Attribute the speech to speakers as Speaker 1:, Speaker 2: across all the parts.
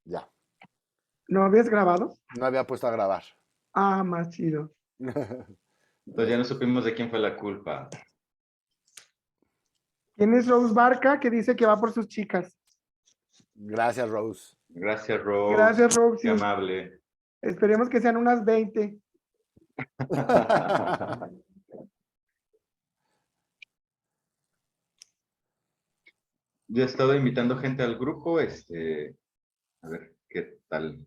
Speaker 1: Ya,
Speaker 2: ¿No habías grabado?
Speaker 1: no había puesto a grabar.
Speaker 2: Ah, más chido.
Speaker 3: Entonces ya no supimos de quién fue la culpa.
Speaker 2: ¿Quién es Rose Barca que dice que va por sus chicas?
Speaker 1: Gracias, Rose.
Speaker 3: Gracias, Rose.
Speaker 2: Gracias,
Speaker 3: Qué
Speaker 2: Roxy.
Speaker 3: amable.
Speaker 2: Esperemos que sean unas 20.
Speaker 3: Yo he estado invitando gente al grupo, a ver qué tal.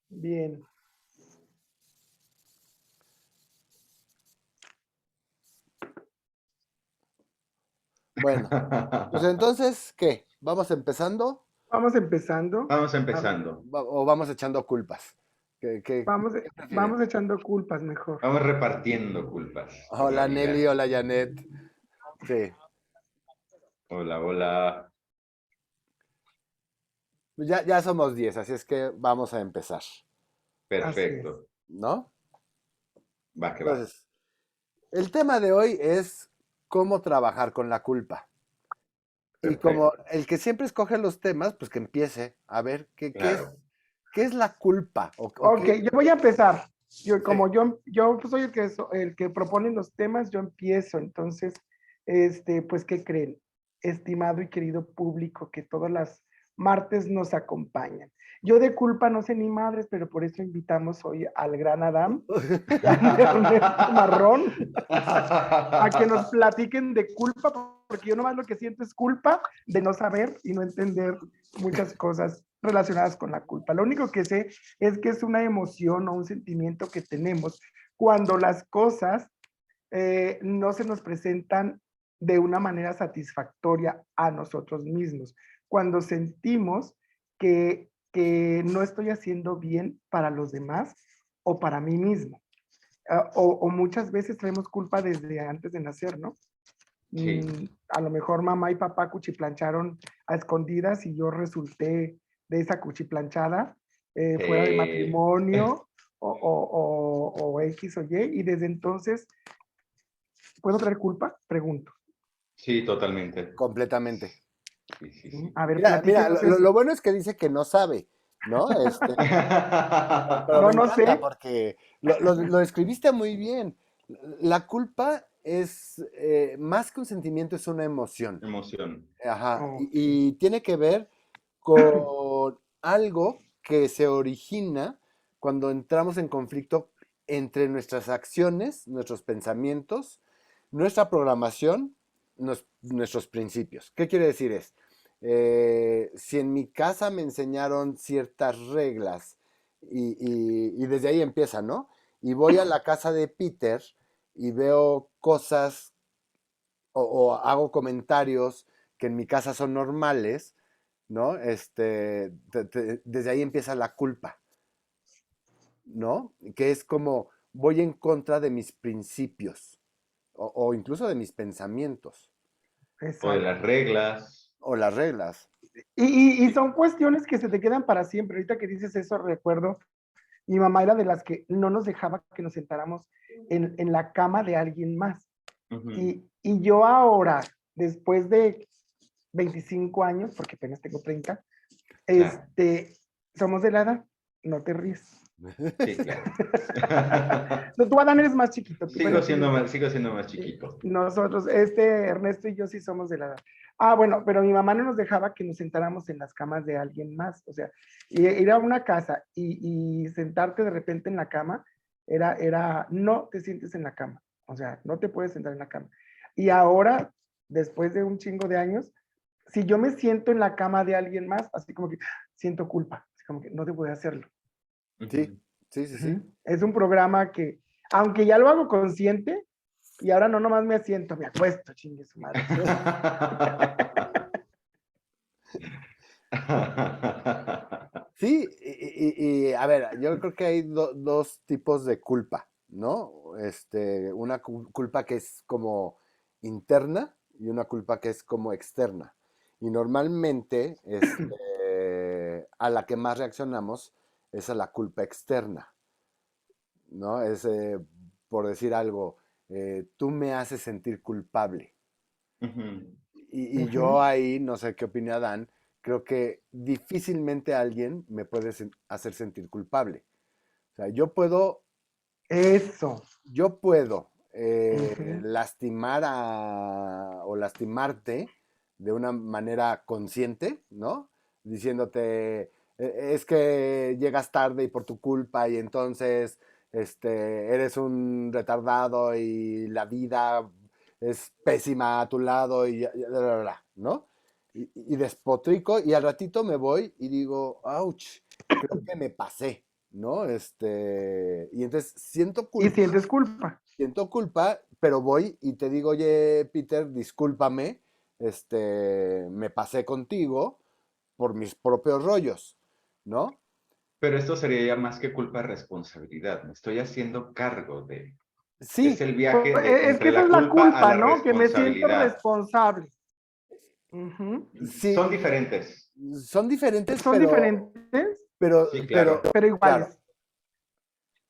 Speaker 2: Bien.
Speaker 1: Bueno, pues entonces, ¿qué? ¿Vamos empezando
Speaker 2: Vamos empezando.
Speaker 3: Vamos
Speaker 2: A ver,
Speaker 3: empezando.
Speaker 1: o vamos echando culpas?
Speaker 2: vamos,
Speaker 1: ¿Qué prefieren?
Speaker 2: vamos echando culpas mejor.
Speaker 3: Vamos repartiendo culpas por la
Speaker 1: Hola Nelly,
Speaker 3: vida.
Speaker 1: hola Janet. Sí,
Speaker 3: Hola, hola.
Speaker 1: pues ya somos 10, así es que vamos a empezar,
Speaker 2: Así es.
Speaker 3: Perfecto.
Speaker 1: ¿no?
Speaker 3: Va que va.
Speaker 1: Entonces, el tema de hoy es cómo trabajar con la culpa. Y como
Speaker 3: Perfecto.
Speaker 1: el que siempre escoge los temas, pues que empiece a ver
Speaker 3: Claro.
Speaker 1: qué es la culpa o
Speaker 2: Ok,
Speaker 1: qué.
Speaker 2: yo voy a empezar.
Speaker 1: Sí.
Speaker 2: Como yo soy el que propone los temas, yo empiezo. Entonces, pues, ¿qué creen? Estimado y querido público que todas las martes nos acompañan. Yo de culpa no sé ni madres, pero por eso invitamos hoy al gran Adam, al Ernesto Marrón, a que nos platiquen de culpa, porque yo nomás lo que siento es culpa de no saber y no entender muchas cosas relacionadas con la culpa. Lo único que sé es que es una emoción o un sentimiento que tenemos cuando las cosas no se nos presentan de una manera satisfactoria a nosotros mismos. Cuando sentimos que no estoy haciendo bien para los demás o para mí mismo. O muchas veces traemos culpa desde antes de nacer, ¿no?
Speaker 3: Sí.
Speaker 2: A lo mejor mamá y papá cuchiplancharon a escondidas y yo resulté de esa cuchiplanchada fuera de
Speaker 3: Sí.
Speaker 2: matrimonio o X o Y, y desde entonces, ¿puedo traer culpa? Pregunto.
Speaker 3: Sí, totalmente.
Speaker 1: Completamente.
Speaker 3: Sí, sí, sí.
Speaker 2: A ver,
Speaker 1: Mira,
Speaker 2: platíquenos eso.
Speaker 1: lo bueno es que dice que no sabe, ¿no? Pero
Speaker 2: No,
Speaker 1: me
Speaker 2: no
Speaker 1: encanta
Speaker 2: sé.
Speaker 1: porque lo escribiste muy bien. La culpa es más que un sentimiento, es una emoción.
Speaker 3: Emoción.
Speaker 1: Ajá.
Speaker 2: Ok.
Speaker 1: Y tiene que ver con algo que se origina cuando entramos en conflicto entre nuestras acciones, nuestros pensamientos, nuestra programación, nuestros principios. ¿Qué quiere decir es? Si en mi casa me enseñaron ciertas reglas y desde ahí empieza, ¿no? Y voy a la casa de Peter y veo cosas o hago comentarios que en mi casa son normales, ¿no? Desde ahí empieza la culpa, ¿no? Que es como voy en contra de mis principios o incluso de mis pensamientos
Speaker 3: O de las
Speaker 2: Exacto.
Speaker 3: reglas.
Speaker 1: o las reglas.
Speaker 2: Y
Speaker 3: Sí.
Speaker 2: son cuestiones que se te quedan para siempre. Ahorita que dices eso, recuerdo, mi mamá era de las que no nos dejaba que nos sentáramos en la cama de alguien más.
Speaker 3: Ujú.
Speaker 2: Y yo ahora, después de 25 años, porque apenas tengo 30,
Speaker 3: Claro.
Speaker 2: somos de la edad, no te ríes.
Speaker 3: Sí, claro.
Speaker 2: No, tú, Adán, eres más chiquito.
Speaker 3: Sigo
Speaker 2: Bueno,
Speaker 3: siendo más, sigo siendo más chiquito.
Speaker 2: nosotros, Ernesto y yo sí somos de la edad. Bueno, pero mi mamá no nos dejaba que nos sentáramos en las camas de alguien más. O sea, ir a una casa y sentarte de repente en la cama no te sientes en la cama. O sea, no te puedes sentar en la cama. Y ahora, después de un chingo de años, si yo me siento en la cama de alguien más, así como que siento culpa, así como que no te voy a hacerlo.
Speaker 1: Sí,
Speaker 3: Ujú.
Speaker 1: sí, sí, sí.
Speaker 2: Es un programa que, aunque ya lo hago consciente, y ahora no nomás me asiento, me acuesto, chingue su madre.
Speaker 1: Sí, a ver, yo creo que hay dos tipos de culpa, ¿no? Una culpa que es como interna y una culpa que es como externa. Y normalmente, a la que más reaccionamos es a la culpa externa, ¿no? Por decir algo, tú me haces sentir culpable.
Speaker 3: Ujú.
Speaker 1: Y yo ahí, no sé qué opina Dan, creo que difícilmente alguien me puede hacer sentir culpable. O sea,
Speaker 2: Eso.
Speaker 1: yo puedo
Speaker 2: Ujú.
Speaker 1: lastimar o lastimarte de una manera consciente, ¿no? Diciéndote, es que llegas tarde y por tu culpa y entonces eres un retardado y la vida es pésima a tu lado y bla, bla, bla, ¿no? Y despotrico y al ratito me voy y digo, ouch, creo que me pasé, ¿no? Y entonces
Speaker 2: Y sientes culpa.
Speaker 1: siento culpa, pero voy y te digo, oye, Peter, discúlpame, me pasé contigo por mis propios rollos, ¿no?
Speaker 3: Pero esto sería ya más que culpa, responsabilidad. Me estoy haciendo cargo de. Es
Speaker 1: Sí,
Speaker 3: el viaje de
Speaker 2: Es que
Speaker 3: entre
Speaker 2: esa
Speaker 3: la
Speaker 2: es la
Speaker 3: culpa a
Speaker 2: culpa,
Speaker 3: la
Speaker 2: ¿no? Que me siento
Speaker 3: responsabilidad.
Speaker 2: responsable. Ujú.
Speaker 3: Son
Speaker 1: sí,
Speaker 3: diferentes.
Speaker 1: son diferentes,
Speaker 2: Son diferentes,
Speaker 3: Sí, claro.
Speaker 2: pero
Speaker 1: claro,
Speaker 2: iguales.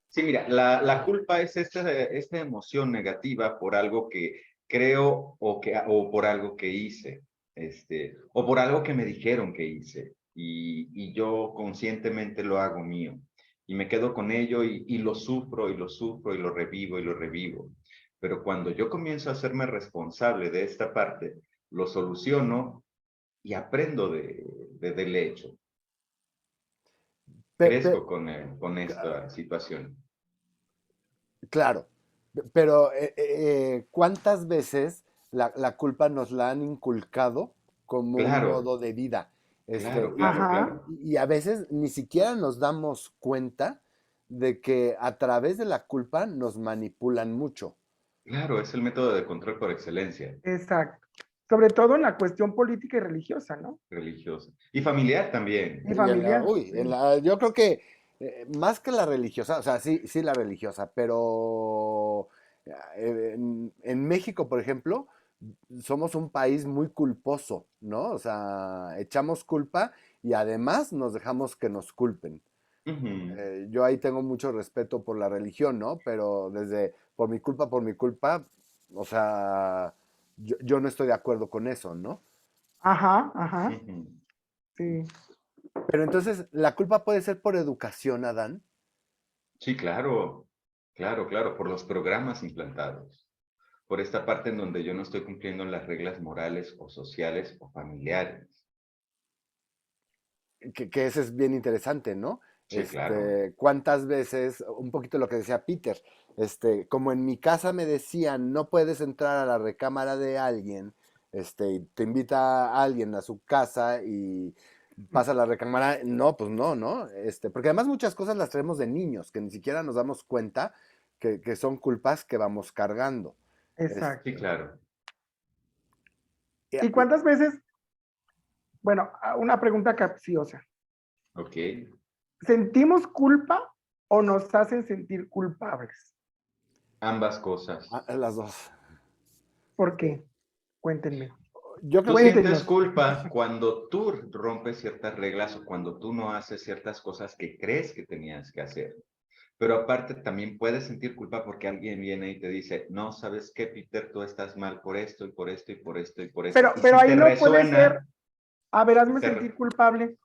Speaker 3: Sí, mira, la culpa es esta emoción negativa por algo que creo o por algo que hice, o por algo que me dijeron que hice, y yo conscientemente lo hago mío, y me quedo con ello y lo sufro y lo sufro y lo revivo y lo revivo. Pero cuando yo comienzo a hacerme responsable de esta parte, lo soluciono y aprendo del hecho.
Speaker 1: pe- pe-
Speaker 3: Crezco con esta situación.
Speaker 1: claro, pero ¿cuántas veces la culpa nos la han inculcado como un
Speaker 3: Claro,
Speaker 1: modo de vida?
Speaker 3: claro,
Speaker 1: Y,
Speaker 3: claro,
Speaker 2: Ajá,
Speaker 3: claro.
Speaker 1: y a veces ni siquiera nos damos cuenta de que a través de la culpa nos manipulan mucho.
Speaker 3: Claro, es el método de control por excelencia
Speaker 2: exacto. Sobre todo en la cuestión política y religiosa, ¿no?
Speaker 3: religiosa. Y familiar también.
Speaker 2: Y familiar, sí.
Speaker 1: Yo creo que más que la religiosa, o sea, sí, sí la religiosa, pero en México, por ejemplo, somos un país muy culposo, ¿no? O sea, echamos culpa y además nos dejamos que nos culpen.
Speaker 3: Ujú.
Speaker 1: Yo ahí tengo mucho respeto por la religión, ¿no? Pero desde por mi culpa, o sea, yo no estoy de acuerdo con eso, ¿no?
Speaker 2: Ajá, ajá,
Speaker 3: Ujú.
Speaker 2: sí.
Speaker 1: Pero entonces, ¿la culpa puede ser por educación, Adán?
Speaker 3: Sí, claro, claro, claro, por los programas implantados, por esta parte en donde yo no estoy cumpliendo las reglas morales o sociales o familiares.
Speaker 1: Que ese es bien interesante, ¿no?
Speaker 3: Sí, claro.
Speaker 1: ¿Cuántas veces, un poquito lo que decía Peter, como en mi casa me decían, no puedes entrar a la recámara de alguien, y te invita a alguien a su casa y pasa a la recámara, no, pues no, ¿no? Porque además muchas cosas las traemos de niños, que ni siquiera nos damos cuenta que son culpas que vamos cargando.
Speaker 3: Sí,
Speaker 2: Exacto.
Speaker 3: claro.
Speaker 2: ¿Y cuántas veces, bueno, una pregunta capciosa,
Speaker 3: Ok.
Speaker 2: sentimos culpa o nos hacen sentir culpables?
Speaker 3: Ambas cosas.
Speaker 1: Las dos.
Speaker 2: ¿Por qué? Cuéntenme.
Speaker 1: Yo creo
Speaker 3: Tú
Speaker 1: que
Speaker 3: sientes
Speaker 2: Cuéntenos.
Speaker 3: culpa cuando tú rompes ciertas reglas o cuando tú no haces ciertas cosas que crees que tenías que hacer. Pero aparte también puedes sentir culpa porque alguien viene y te dice, no, ¿sabes qué, Peter? Tú estás mal por esto y por esto y por esto y por esto. Y
Speaker 2: Pero
Speaker 3: si
Speaker 2: ahí
Speaker 3: te
Speaker 2: no puede ser,
Speaker 3: resuena,
Speaker 2: a ver, hazme
Speaker 3: te
Speaker 2: sentir culpable.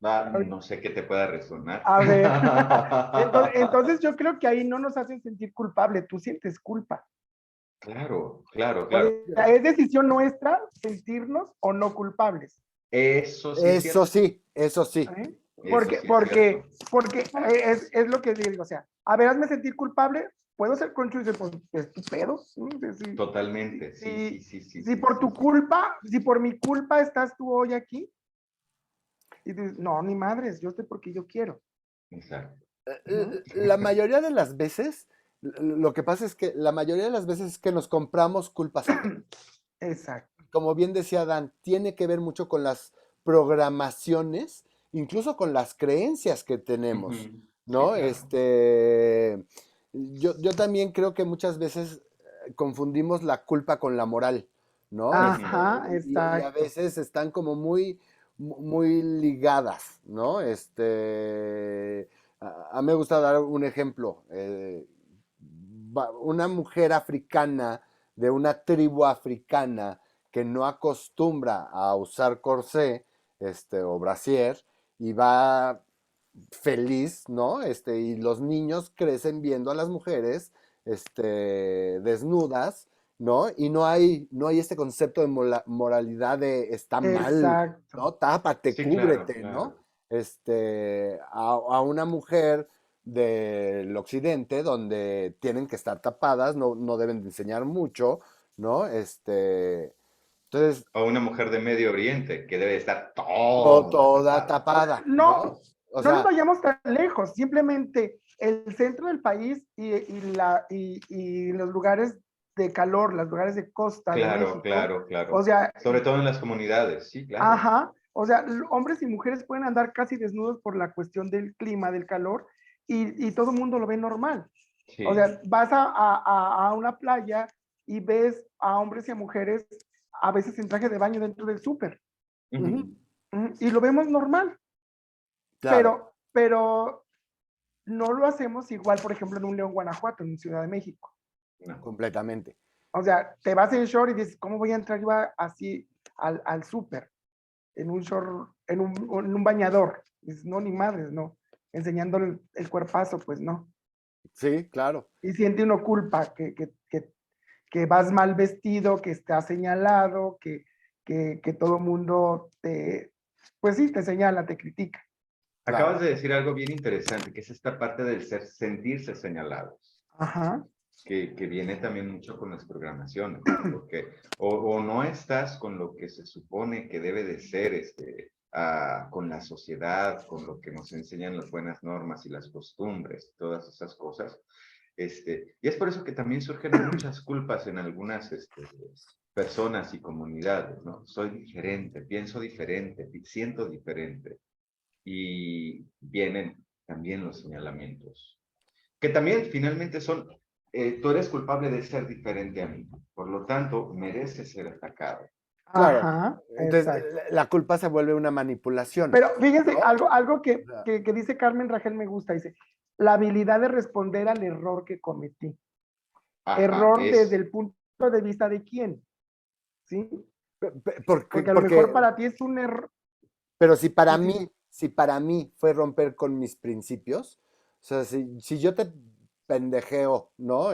Speaker 3: no sé qué te pueda resonar.
Speaker 2: A ver, entonces yo creo que ahí no nos hacen sentir culpable, tú sientes culpa.
Speaker 3: Claro, claro,
Speaker 2: O
Speaker 3: claro.
Speaker 2: sea, es decisión nuestra sentirnos o no culpables.
Speaker 3: Eso sí es cierto.
Speaker 1: eso sí.
Speaker 2: ¿Eh?
Speaker 3: Eso sí es cierto.
Speaker 2: Porque es lo que digo, o sea, a ver, hazme sentir culpable, puedo ser concho y decir, pues, es tu pedo. ¿Sí?
Speaker 3: Totalmente. Sí, sí,
Speaker 2: Si,
Speaker 3: sí, sí,
Speaker 2: si
Speaker 3: sí,
Speaker 2: por
Speaker 3: sí.
Speaker 2: tu culpa, si por mi culpa estás tú hoy aquí, y dices, no, ni madres, yo estoy porque yo quiero.
Speaker 3: Exacto.
Speaker 2: ¿No?
Speaker 1: La mayoría de las veces, lo que pasa es que la mayoría de las veces es que nos compramos culpas ajenas.
Speaker 2: Exacto.
Speaker 1: Como bien decía Dan, tiene que ver mucho con las programaciones, incluso con las creencias que tenemos,
Speaker 3: Ujú. Sí,
Speaker 1: ¿no?
Speaker 3: claro.
Speaker 1: Yo también creo que muchas veces confundimos la culpa con la moral, ¿no?
Speaker 3: Ujú.
Speaker 2: Ajá,
Speaker 1: Y a
Speaker 2: exacto.
Speaker 1: veces están como muy ligadas, ¿no? A mí me gusta dar un ejemplo. Una mujer africana de una tribu africana que no acostumbra a usar corsé, o brasier, y va feliz, ¿no? Y los niños crecen viendo a las mujeres, desnudas, ¿no? Y no hay este concepto de moralidad de está mal,
Speaker 2: Exacto.
Speaker 1: ¿no? Tápate,
Speaker 3: Sí, claro,
Speaker 1: cúbrete, ¿no?
Speaker 3: claro.
Speaker 1: A una mujer del occidente donde tienen que estar tapadas, no deben de enseñar mucho, ¿no? Entonces,
Speaker 3: O una mujer de Medio Oriente que debe estar toda
Speaker 1: toda
Speaker 3: tapada.
Speaker 1: tapada,
Speaker 2: No,
Speaker 1: ¿no? O
Speaker 2: no nos
Speaker 1: sea,
Speaker 2: vayamos tan lejos, simplemente el centro del país y los lugares de calor, los lugares de costa de
Speaker 3: Claro,
Speaker 2: México,
Speaker 3: claro,
Speaker 2: o
Speaker 3: claro.
Speaker 2: sea,
Speaker 3: Sobre todo en las comunidades, sí, claro.
Speaker 2: ajá, o sea, hombres y mujeres pueden andar casi desnudos por la cuestión del clima, del calor, y todo el mundo lo ve normal. O
Speaker 3: Sí.
Speaker 2: sea, vas a una playa y ves a hombres y a mujeres a veces en traje de baño dentro del súper,
Speaker 1: ujú,
Speaker 3: Ujú.
Speaker 2: y lo vemos normal,
Speaker 1: claro,
Speaker 2: pero no lo hacemos igual, por ejemplo, en un León, Guanajuato, en Ciudad de México.
Speaker 3: No.
Speaker 1: completamente.
Speaker 2: O sea, te vas en short y dices, ¿cómo voy a entrar yo así al súper? En un short, en un bañador. Dices, no, ni madres, no. Enseñando el cuerpazo, pues no.
Speaker 1: Sí, claro.
Speaker 2: Y siente uno culpa que vas mal vestido, que estás señalado, que todo mundo pues sí, te señala, te critica.
Speaker 3: Acabas
Speaker 1: Claro.
Speaker 3: de decir algo bien interesante, que es esta parte del sentirse señalados,
Speaker 2: Ajá,
Speaker 3: que viene también mucho con las programaciones, ¿no? Porque o no estás con lo que se supone que debe de ser, con la sociedad, con lo que nos enseñan las buenas normas y las costumbres, todas esas cosas. Y es por eso que también surgen muchas culpas en algunas, personas y comunidades, ¿no? Soy diferente, pienso diferente, siento diferente. Y vienen también los señalamientos, que también finalmente son, tú eres culpable de ser diferente a mí, por lo tanto, mereces ser atacado.
Speaker 1: Claro.
Speaker 2: ajá,
Speaker 1: Entonces,
Speaker 2: exacto.
Speaker 1: la culpa se vuelve una manipulación,
Speaker 2: Pero fíjense,
Speaker 1: ¿no?
Speaker 2: algo
Speaker 1: O
Speaker 2: que,
Speaker 1: sea,
Speaker 2: que, que dice Carmen Rangel me gusta, dice, la habilidad de responder al error que cometí.
Speaker 3: Ajá,
Speaker 2: Error desde el punto de vista de quién, ¿sí?
Speaker 1: porque,
Speaker 2: Porque a lo mejor
Speaker 1: porque,
Speaker 2: para ti es un error.
Speaker 1: pero
Speaker 2: Sí, sí, sí.
Speaker 1: si para mí fue romper con mis principios, o sea, si yo te pendejeo, ¿no?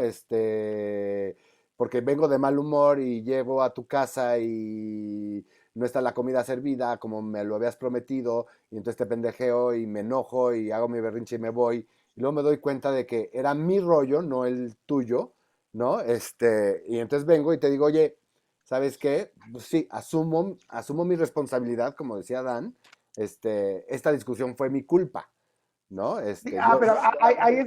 Speaker 1: Porque vengo de mal humor y llego a tu casa y no está la comida servida como me lo habías prometido, y entonces te pendejeo y me enojo y hago mi berrinche y me voy, y luego me doy cuenta de que era mi rollo, no el tuyo, ¿no? Y entonces vengo y te digo, oye, ¿sabes qué? Pues sí, asumo mi responsabilidad, como decía Dan. Esta discusión fue mi culpa, ¿no?
Speaker 2: Sí,
Speaker 1: Yo,
Speaker 2: pero ahí es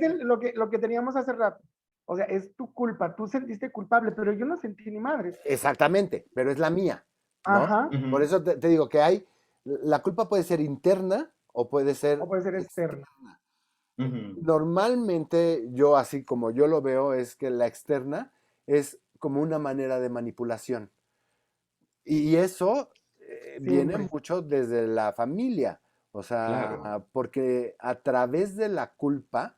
Speaker 2: lo que teníamos hace rato. O sea, es tu culpa, tú sentiste culpable, pero yo no sentí ni madres.
Speaker 1: exactamente, pero es la mía, ¿no?
Speaker 2: Ajá,
Speaker 1: Por
Speaker 3: ujú,
Speaker 1: eso te digo que la culpa puede ser interna o puede
Speaker 2: o
Speaker 1: ser
Speaker 2: puede ser externa.
Speaker 1: externa.
Speaker 3: ujú.
Speaker 1: Normalmente yo, así como yo lo veo, es que la externa es como una manera de manipulación. Y eso viene
Speaker 2: Siempre,
Speaker 1: mucho desde la familia, o sea,
Speaker 3: Claro,
Speaker 1: porque a través de la culpa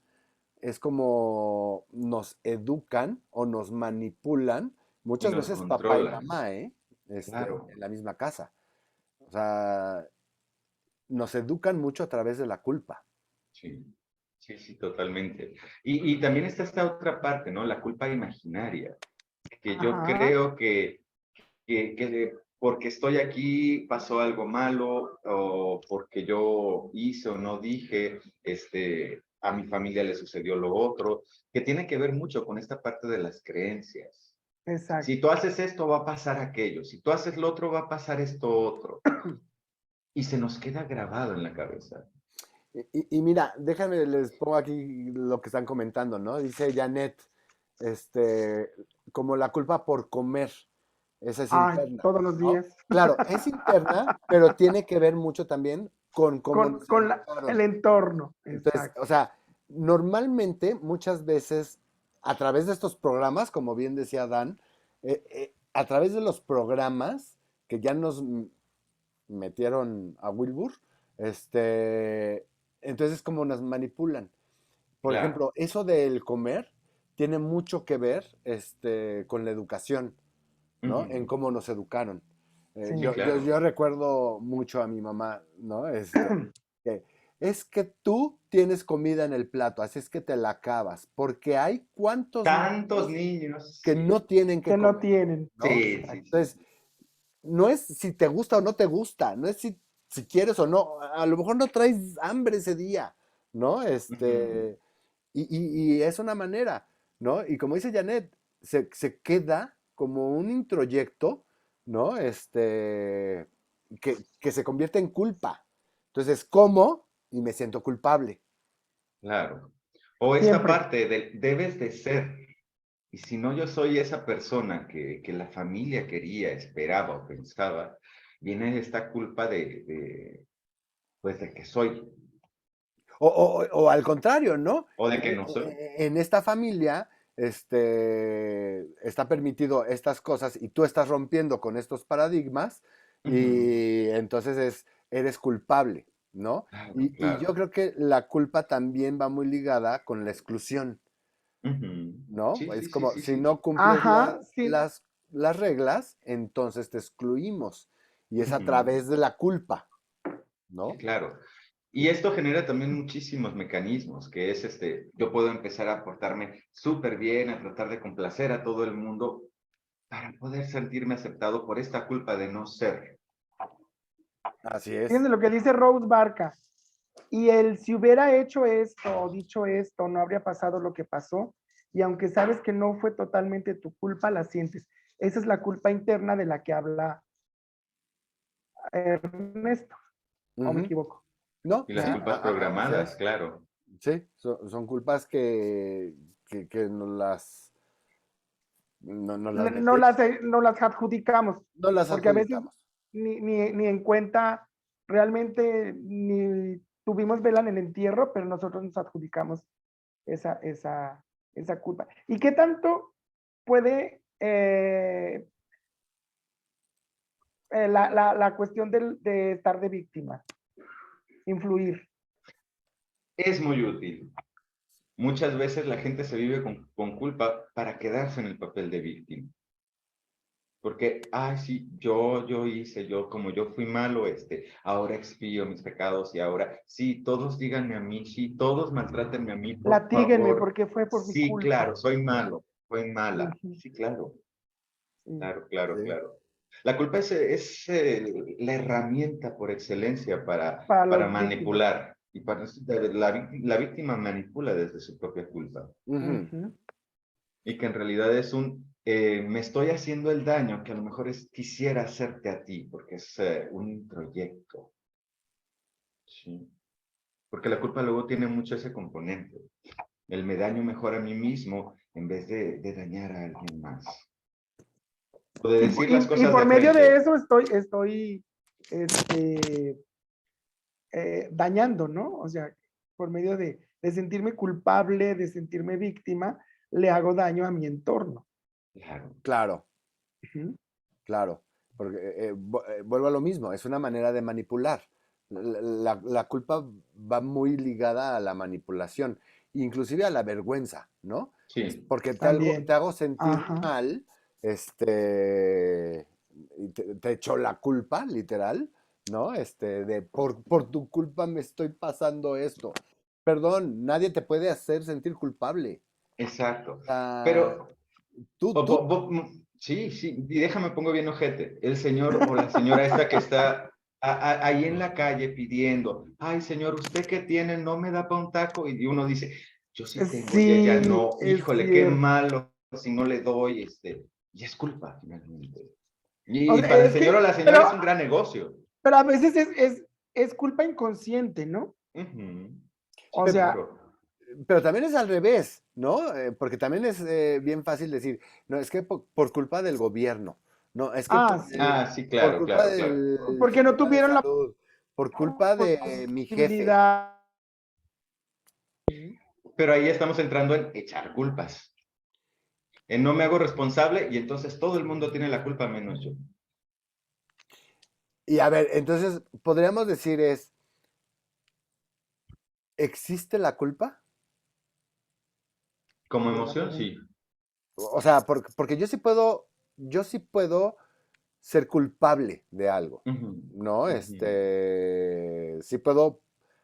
Speaker 1: es como nos educan o nos manipulan,
Speaker 3: y
Speaker 1: muchas
Speaker 3: nos
Speaker 1: veces papá y
Speaker 3: controlan,
Speaker 1: mamá,
Speaker 3: claro,
Speaker 1: en la misma casa. O sea, nos educan mucho a través de la culpa.
Speaker 3: sí, sí, sí, totalmente. Y también está esta otra parte, ¿no? La culpa imaginaria, que yo
Speaker 2: ajá,
Speaker 3: creo que porque estoy aquí pasó algo malo o porque yo hice o no dije, a mi familia le sucedió lo otro, que tiene que ver mucho con esta parte de las creencias.
Speaker 2: exacto.
Speaker 3: Si tú haces esto, va a pasar aquello. Si tú haces lo otro, va a pasar esto otro. Y se nos queda grabado en la cabeza.
Speaker 1: Y mira, déjame, les pongo aquí lo que están comentando, ¿no? Dice Janet, este, como la culpa por comer, esa es
Speaker 2: Ay,
Speaker 1: interna,
Speaker 2: todos los
Speaker 1: ¿no?
Speaker 2: días.
Speaker 1: Claro, es interna, pero tiene que ver mucho también con cómo
Speaker 2: con,
Speaker 1: nos
Speaker 2: con el
Speaker 1: educaron.
Speaker 2: entorno,
Speaker 1: Entonces,
Speaker 2: exacto.
Speaker 1: o sea, normalmente, muchas veces, a través de estos programas, como bien decía Dan, a través de los programas que ya nos metieron a Wilbur, entonces como nos manipulan. Por
Speaker 3: Claro.
Speaker 1: ejemplo, eso del comer tiene mucho que ver con la educación, ¿no? En
Speaker 3: Ujú.
Speaker 1: cómo nos educaron.
Speaker 2: Sí.
Speaker 3: Sí, claro.
Speaker 1: Yo recuerdo mucho a mi mamá, ¿no? Que, es que tú tienes comida en el plato, así es que te la acabas, porque hay cuantos
Speaker 3: Tantos
Speaker 1: niños
Speaker 3: niños,
Speaker 1: que
Speaker 3: sí.
Speaker 1: no tienen que
Speaker 2: Que no
Speaker 1: comer,
Speaker 2: tienen.
Speaker 1: ¿no?
Speaker 3: Sí, sí,
Speaker 2: Exacto.
Speaker 3: sí,
Speaker 1: Entonces, no es si te gusta o no te gusta, no es si quieres o no, a lo mejor no traes hambre ese día, ¿no?
Speaker 3: Ujú.
Speaker 1: Y es una manera, ¿no? Y como dice Janet, se queda como un introyecto, ¿no? Que se convierte en culpa. Entonces, como y me siento culpable.
Speaker 3: Claro. O esta
Speaker 2: Siempre.
Speaker 3: parte del debes de ser. Y si no yo soy esa persona que la familia quería, esperaba o pensaba, viene esta culpa pues de que soy
Speaker 1: O al contrario, ¿no?
Speaker 3: o de que no soy.
Speaker 1: En esta familia está permitido estas cosas y tú estás rompiendo con estos paradigmas
Speaker 3: Ujú.
Speaker 1: y entonces eres culpable, ¿no?
Speaker 3: Claro,
Speaker 1: Y yo
Speaker 3: claro.
Speaker 1: creo que la culpa también va muy ligada con la exclusión,
Speaker 3: Ujú.
Speaker 1: ¿no?
Speaker 3: Sí,
Speaker 1: Es
Speaker 3: sí, sí,
Speaker 1: como,
Speaker 3: sí,
Speaker 1: si
Speaker 3: sí.
Speaker 1: no cumples
Speaker 2: Ajá, sí.
Speaker 1: las reglas, entonces te excluimos. Y es a
Speaker 3: Ujú.
Speaker 1: través de la culpa,
Speaker 3: Sí,
Speaker 1: ¿no?
Speaker 3: claro. Y esto genera también muchísimos mecanismos, que es yo puedo empezar a portarme súper bien, a tratar de complacer a todo el mundo para poder sentirme aceptado por esta culpa de no ser.
Speaker 1: Así es.
Speaker 2: Fíjense lo que dice Rose Barca. Y él, si hubiera hecho esto o dicho esto, no habría pasado lo que pasó. Y aunque sabes que no fue totalmente tu culpa, la sientes. Esa es la culpa interna de la que habla Ernesto, o me
Speaker 1: Ujú.
Speaker 2: equivoco.
Speaker 1: No,
Speaker 3: Y las
Speaker 1: sí,
Speaker 2: ¿Verdad?
Speaker 3: culpas
Speaker 1: así
Speaker 3: programadas,
Speaker 1: es.
Speaker 3: claro.
Speaker 1: Sí, son culpas que nos las metemos,
Speaker 2: No las adjudicamos,
Speaker 1: no las
Speaker 2: porque a veces
Speaker 1: adjudicamos.
Speaker 2: ni en cuenta realmente ni tuvimos vela en el entierro, pero nosotros nos adjudicamos esa, esa, esa culpa. ¿Y qué tanto puede la cuestión de estar de víctima influir?
Speaker 3: Es muy útil. Muchas veces la gente se vive con culpa para quedarse en el papel de víctima. Porque, ay, sí, yo hice, como yo fui malo, ahora expío mis pecados y ahora, sí, todos díganme a mí, sí, todos maltrátenme a mí, por
Speaker 2: Platíguenme
Speaker 3: favor.
Speaker 2: porque fue por mi
Speaker 3: Sí,
Speaker 2: culpa.
Speaker 3: claro, soy malo, soy mala.
Speaker 2: Ujú,
Speaker 3: Sí, claro,
Speaker 2: sí.
Speaker 3: claro, claro,
Speaker 1: Sí.
Speaker 3: claro. La culpa es la herramienta por excelencia
Speaker 2: Para
Speaker 3: para
Speaker 2: los víctimas.
Speaker 3: manipular. Y la víctima manipula desde su propia culpa.
Speaker 1: Ujú.
Speaker 2: Ujú.
Speaker 3: Y que en realidad es me estoy haciendo el daño que a lo mejor quisiera hacerte a ti, porque es un introyecto, ¿sí? Porque la culpa luego tiene mucho ese componente. El me daño mejor a mí mismo en vez de dañar a alguien más. O de decir las
Speaker 2: Y
Speaker 3: cosas
Speaker 2: por
Speaker 3: de
Speaker 2: medio de
Speaker 3: frente.
Speaker 2: eso estoy este, dañando, ¿no? O sea, por medio de sentirme culpable, de sentirme víctima, le hago daño a mi entorno.
Speaker 3: Claro.
Speaker 1: Claro,
Speaker 2: Ujú.
Speaker 1: claro. Porque vuelvo a lo mismo, es una manera de manipular. La culpa va muy ligada a la manipulación, inclusive a la vergüenza, ¿no?
Speaker 3: Sí,
Speaker 1: Porque te
Speaker 2: También.
Speaker 1: hago sentir
Speaker 2: Ajá.
Speaker 1: mal, y te echo la culpa, literal, ¿no? Por tu culpa me estoy pasando esto. Perdón, nadie te puede hacer sentir culpable.
Speaker 3: exacto.
Speaker 1: Ah,
Speaker 3: Pero
Speaker 1: tú, tú,
Speaker 3: sí, sí, y déjame pongo bien ojete. El señor o la señora esta que está ahí en la calle pidiendo, ay señor, ¿usted qué tiene? No me da para un taco. Y uno dice, yo sí tengo y ella
Speaker 2: Sí,
Speaker 3: no.
Speaker 2: es
Speaker 3: Híjole, qué
Speaker 2: cierto.
Speaker 3: malo si no le doy, y es culpa finalmente.
Speaker 2: O
Speaker 3: Y
Speaker 2: sea,
Speaker 3: para el señor o la señora es un
Speaker 2: pero,
Speaker 3: gran negocio.
Speaker 2: pero a veces es culpa inconsciente, ¿no?
Speaker 3: Ujú. Sí,
Speaker 2: O
Speaker 1: pe-
Speaker 2: sea,
Speaker 3: claro.
Speaker 1: pero también es al revés, ¿no? Porque también es bien fácil decir, no, es que por culpa del gobierno, no, es que
Speaker 2: ah, sí,
Speaker 3: Sí,
Speaker 1: por
Speaker 3: claro,
Speaker 1: culpa
Speaker 3: claro, claro.
Speaker 1: del
Speaker 2: porque no
Speaker 1: sistema de
Speaker 2: tuvieron la
Speaker 1: salud, por culpa de mi jefe.
Speaker 2: posibilidad.
Speaker 3: Pero ahí estamos entrando en echar culpas. En no me hago responsable y entonces todo el mundo tiene la culpa menos yo.
Speaker 1: Y a ver, entonces, podríamos decir ¿existe la culpa?
Speaker 3: Como
Speaker 2: Buena
Speaker 3: emoción,
Speaker 2: pregunta.
Speaker 3: sí.
Speaker 1: O sea, porque yo sí puedo ser culpable de algo,
Speaker 3: Ujú,
Speaker 1: ¿no?
Speaker 3: ujú,
Speaker 1: Sí puedo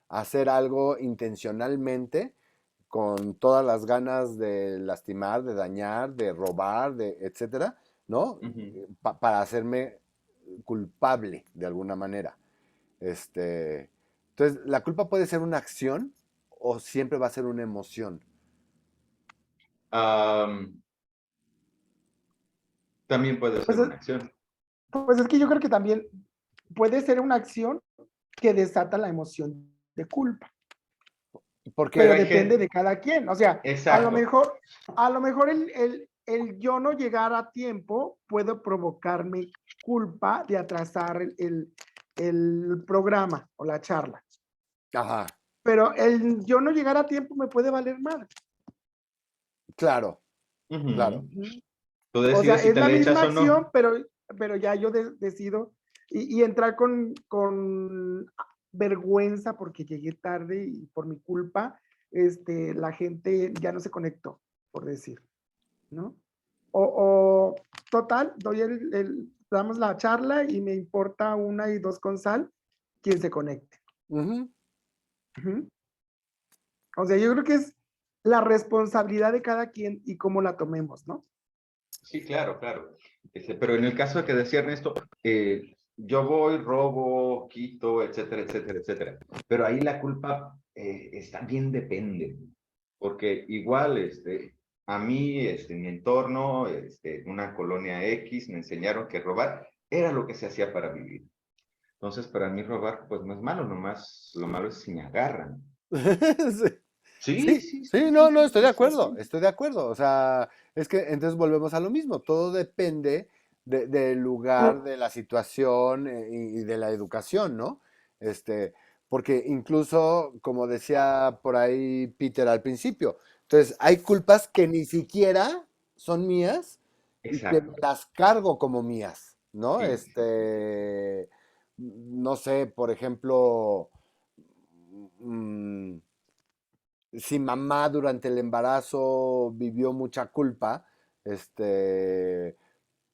Speaker 1: hacer algo intencionalmente con todas las ganas de lastimar, de dañar, de robar, de etcétera, ¿no?
Speaker 3: ujú.
Speaker 1: Para hacerme culpable de alguna manera. Entonces, la culpa puede ser una acción o siempre va a ser una emoción.
Speaker 3: Am, también puede
Speaker 2: Pues
Speaker 3: ser una acción.
Speaker 2: pues es que yo creo que también puede ser una acción que desata la emoción de culpa,
Speaker 3: Pero
Speaker 2: pero
Speaker 1: Porque,
Speaker 3: hay
Speaker 2: depende de
Speaker 3: gente,
Speaker 2: cada quien. O sea,
Speaker 3: exacto,
Speaker 2: a lo mejor el yo no llegar a tiempo puede provocarme culpa de atrasar el programa o la charla.
Speaker 1: ajá,
Speaker 2: Pero el yo no llegar a tiempo me puede valer mal.
Speaker 1: claro, claro.
Speaker 3: ujú.
Speaker 2: Ujú.
Speaker 3: Tú
Speaker 2: O sea,
Speaker 3: decides si
Speaker 2: es
Speaker 3: te
Speaker 2: la
Speaker 3: le
Speaker 2: misma
Speaker 3: echas o
Speaker 2: acción,
Speaker 3: no.
Speaker 2: pero ya yo decido y entrar con vergüenza porque llegué tarde y por mi culpa, la gente ya no se conectó, por decir, ¿no? O total, damos la charla y me importa una y dos con sal, quien se conecte.
Speaker 1: Ujú.
Speaker 2: Ujú. O sea, yo creo que es la responsabilidad de cada quien y cómo la tomemos, ¿no?
Speaker 3: Sí, claro, claro. Pero en el caso de que decía Ernesto, yo voy, robo, quito, etcétera, etcétera, etcétera. Pero ahí la culpa también depende, porque igual, a mí, en mi entorno, en una colonia X, me enseñaron que robar era lo que se hacía para vivir. Entonces, para mí robar, pues no es malo, nomás lo malo es si me agarran. Sí,
Speaker 1: Sí,
Speaker 3: sí,
Speaker 1: sí,
Speaker 3: sí, sí,
Speaker 1: no, no,
Speaker 3: sí,
Speaker 1: estoy
Speaker 3: sí,
Speaker 1: de
Speaker 3: sí,
Speaker 1: acuerdo,
Speaker 3: sí.
Speaker 1: estoy de acuerdo. O sea, es que entonces volvemos a lo mismo. Todo depende del lugar, de la situación y de la educación, ¿no? Este, porque incluso, como decía por ahí Peter al principio, entonces hay culpas que ni siquiera son mías y que me
Speaker 3: Exacto.
Speaker 1: las cargo como mías, ¿no?
Speaker 3: Sí, sí, sí, sí.
Speaker 1: No sé, por ejemplo, mm, si mamá durante el embarazo vivió mucha culpa, este,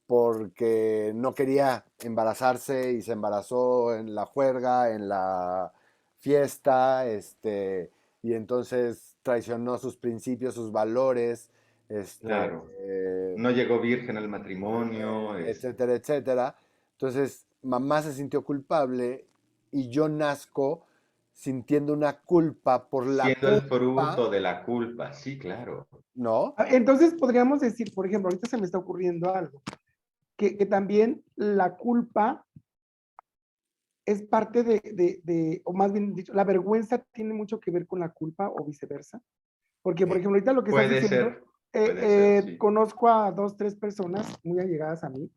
Speaker 1: porque no quería embarazarse y se embarazó en la juerga, en la fiesta, y entonces traicionó sus principios, sus valores,
Speaker 3: Claro. No llegó virgen al matrimonio,
Speaker 1: etcétera, etcétera. Entonces, mamá se sintió culpable y yo nazco sintiendo una culpa por la
Speaker 3: siendo el
Speaker 1: culpa,
Speaker 3: fruto de la culpa. Sí, claro.
Speaker 1: ¿no?
Speaker 2: Entonces podríamos decir, por ejemplo, ahorita se me está ocurriendo algo, que también la culpa es parte o más bien dicho, la vergüenza tiene mucho que ver con la culpa o viceversa. Porque, por ejemplo, ahorita lo que estás diciendo,
Speaker 3: Puede ser, sí.
Speaker 2: conozco a dos, tres personas muy allegadas a mí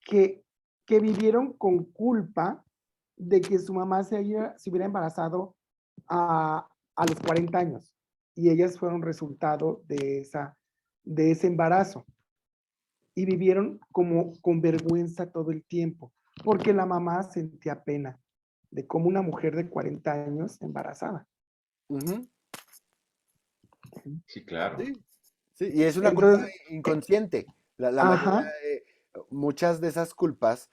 Speaker 2: que, que vivieron con culpa de que su mamá se hubiera embarazado a los 40 años y ellas fueron resultado de ese embarazo y vivieron como con vergüenza todo el tiempo, porque la mamá sentía pena de cómo una mujer de 40 años embarazada.
Speaker 1: Ujú.
Speaker 3: Sí, claro.
Speaker 1: Sí, sí, y es una culpa
Speaker 2: Entonces,
Speaker 1: inconsciente. La mayoría,
Speaker 2: ajá,
Speaker 1: muchas de esas culpas,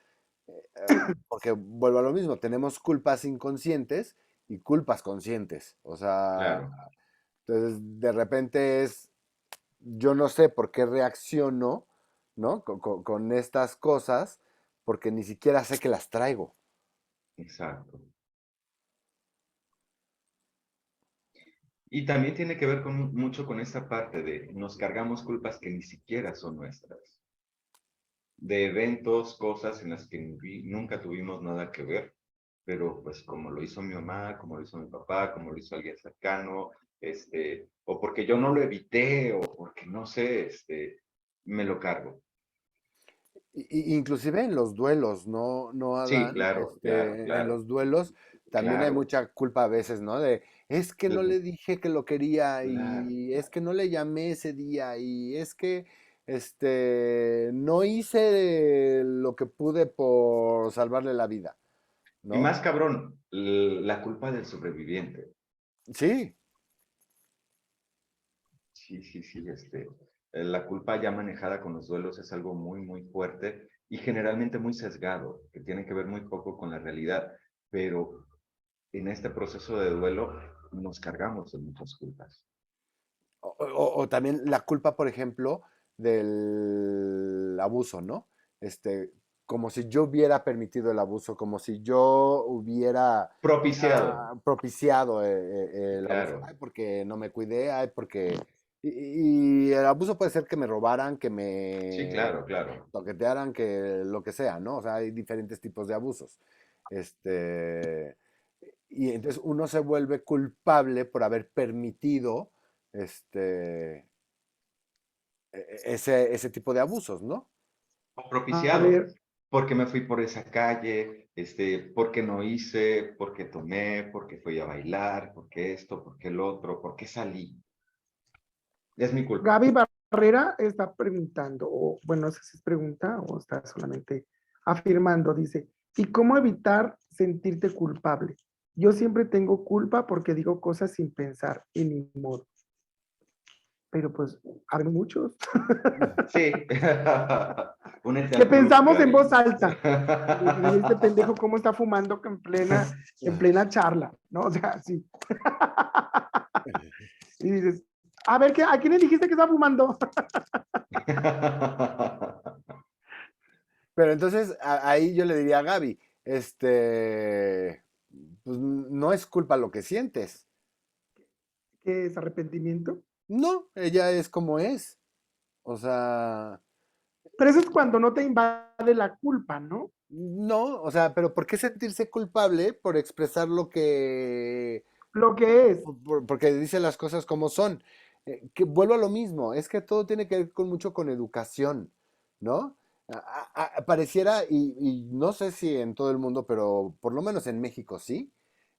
Speaker 1: porque vuelvo a lo mismo, tenemos culpas inconscientes y culpas conscientes. O sea,
Speaker 3: Claro.
Speaker 1: entonces de repente yo no sé por qué reacciono, ¿no? Con estas cosas, porque ni siquiera sé que las traigo.
Speaker 3: Exacto. Y también tiene que ver mucho con esta parte de nos cargamos culpas que ni siquiera son nuestras. De eventos, cosas en las que nunca tuvimos nada que ver, pero pues como lo hizo mi mamá, como lo hizo mi papá, como lo hizo alguien cercano, o porque yo no lo evité, o porque no sé, me lo cargo.
Speaker 1: Inclusive en los duelos, ¿no, no,
Speaker 3: Sí,
Speaker 1: Adán?
Speaker 3: claro, claro,
Speaker 1: En
Speaker 3: claro,
Speaker 1: los duelos también hay
Speaker 3: claro,
Speaker 1: mucha culpa a veces, ¿no? De, es que no
Speaker 3: ujú,
Speaker 1: le dije que lo quería
Speaker 3: claro.
Speaker 1: y es que no le llamé ese día y es que, no hice lo que pude por salvarle la vida,
Speaker 3: Y
Speaker 1: ¿no?
Speaker 3: más cabrón, la culpa del sobreviviente.
Speaker 1: Sí,
Speaker 3: Sí, sí, sí, la culpa ya manejada con los duelos es algo muy, muy fuerte y generalmente muy sesgado, que tiene que ver muy poco con la realidad, pero en este proceso de duelo nos cargamos de muchas culpas.
Speaker 1: O también la culpa, por ejemplo, del abuso, ¿no? Este, como si yo hubiera permitido el abuso, como si yo hubiera
Speaker 3: Propiciado,
Speaker 1: propiciado
Speaker 3: sí,
Speaker 1: el abuso.
Speaker 3: claro,
Speaker 1: Ay, porque no me cuidé, ay, porque... Y el abuso puede ser que me robaran, que
Speaker 3: sí,
Speaker 1: me
Speaker 3: claro, claro.
Speaker 1: toquetearan, que lo que sea, ¿no? O sea, hay diferentes tipos de abusos. Este, y entonces uno se vuelve culpable por haber permitido este, ese tipo de abusos, ¿no?
Speaker 3: O
Speaker 2: A
Speaker 3: propiciado,
Speaker 2: ver,
Speaker 3: porque me fui por esa calle, porque no hice, porque tomé, porque fui a bailar, porque esto, porque el otro, porque salí. Es mi culpa.
Speaker 2: Gaby Barrera está preguntando, o bueno, no sé si es pregunta o está solamente afirmando, dice, ¿y cómo evitar sentirte culpable? Yo siempre tengo culpa porque digo cosas sin pensar y ni modo. Pero pues, hay muchos
Speaker 3: Sí. Únete
Speaker 2: que
Speaker 3: al club,
Speaker 2: pensamos en
Speaker 3: Gaby.
Speaker 2: voz alta. Y este pendejo, ¿cómo está fumando en plena charla? ¿No? O sea, sí. Y dices, a ver, ¿a quién le dijiste que está fumando?
Speaker 1: Pero entonces ahí yo le diría a Gaby, pues no es culpa lo que sientes.
Speaker 2: ¿Qué es arrepentimiento?
Speaker 1: No, ella es como es. O sea,
Speaker 2: Pero eso es cuando no te invade la culpa, ¿no?
Speaker 1: no, o sea, pero ¿por qué sentirse culpable por expresar lo que
Speaker 2: Lo que es.
Speaker 1: porque dice las cosas como son? Que vuelvo a lo mismo, es que todo tiene que ver con mucho con educación, ¿no? Pareciera, y no sé si en todo el mundo, pero por lo menos en México sí,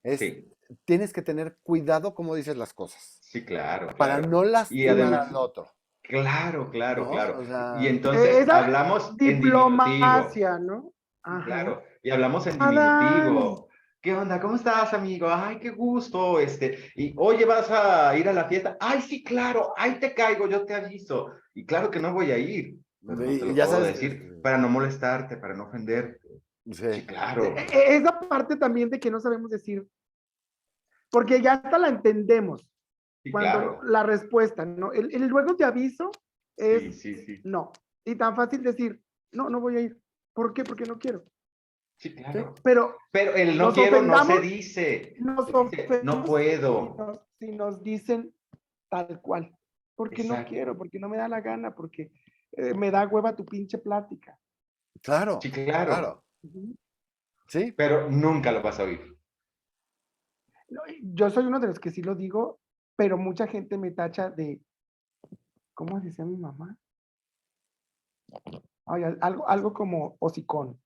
Speaker 1: es,
Speaker 3: Sí,
Speaker 1: tienes que tener cuidado cómo dices las cosas,
Speaker 3: sí, claro,
Speaker 1: para
Speaker 3: claro.
Speaker 1: no
Speaker 3: Y
Speaker 1: lastimar
Speaker 3: además,
Speaker 1: al otro,
Speaker 3: claro, claro,
Speaker 1: ¿no?
Speaker 3: claro.
Speaker 1: O
Speaker 3: Y
Speaker 1: sea,
Speaker 3: entonces
Speaker 2: Esa
Speaker 3: hablamos en diminutivo.
Speaker 2: diplomacia, ¿no?
Speaker 3: Sí,
Speaker 2: Ajá.
Speaker 3: claro. Y hablamos en
Speaker 2: Adán.
Speaker 3: diminutivo. ¿Qué onda? ¿Cómo estás, amigo? Ay, qué gusto. Y oye, ¿vas a ir a la fiesta? Ay, sí, claro. Ahí te caigo, yo te aviso. Y claro que no voy a ir, pero no te
Speaker 1: y
Speaker 3: lo
Speaker 1: ya
Speaker 3: puedo
Speaker 1: sabes,
Speaker 3: decir para no molestarte, para no ofenderte.
Speaker 1: sí,
Speaker 3: Sí, claro.
Speaker 2: Esa parte también de que no sabemos decir, porque ya hasta la entendemos
Speaker 3: Sí,
Speaker 2: cuando
Speaker 3: claro.
Speaker 2: la respuesta, ¿no? El luego te aviso
Speaker 3: Sí,
Speaker 2: es
Speaker 3: sí, sí.
Speaker 2: no. Y tan fácil decir, no, no voy a ir. ¿Por qué? Porque no quiero.
Speaker 3: Sí,
Speaker 1: sí.
Speaker 3: claro.
Speaker 2: Pero
Speaker 3: Pero el no
Speaker 2: nos
Speaker 3: quiero no se
Speaker 2: ofendamos,
Speaker 3: dice.
Speaker 2: nos
Speaker 3: Se dice, no
Speaker 2: ofendemos
Speaker 3: puedo.
Speaker 2: si nos dicen tal cual. Porque no quiero,
Speaker 3: Exacto.
Speaker 2: porque no me da la gana, porque me da hueva tu pinche plática.
Speaker 1: Claro,
Speaker 3: Sí, claro.
Speaker 1: claro, sí.
Speaker 3: Pero nunca lo vas a oír.
Speaker 2: No, yo soy uno de los que sí lo digo, pero mucha gente me tacha de, ¿cómo decía mi mamá? Ay, algo como hocicón.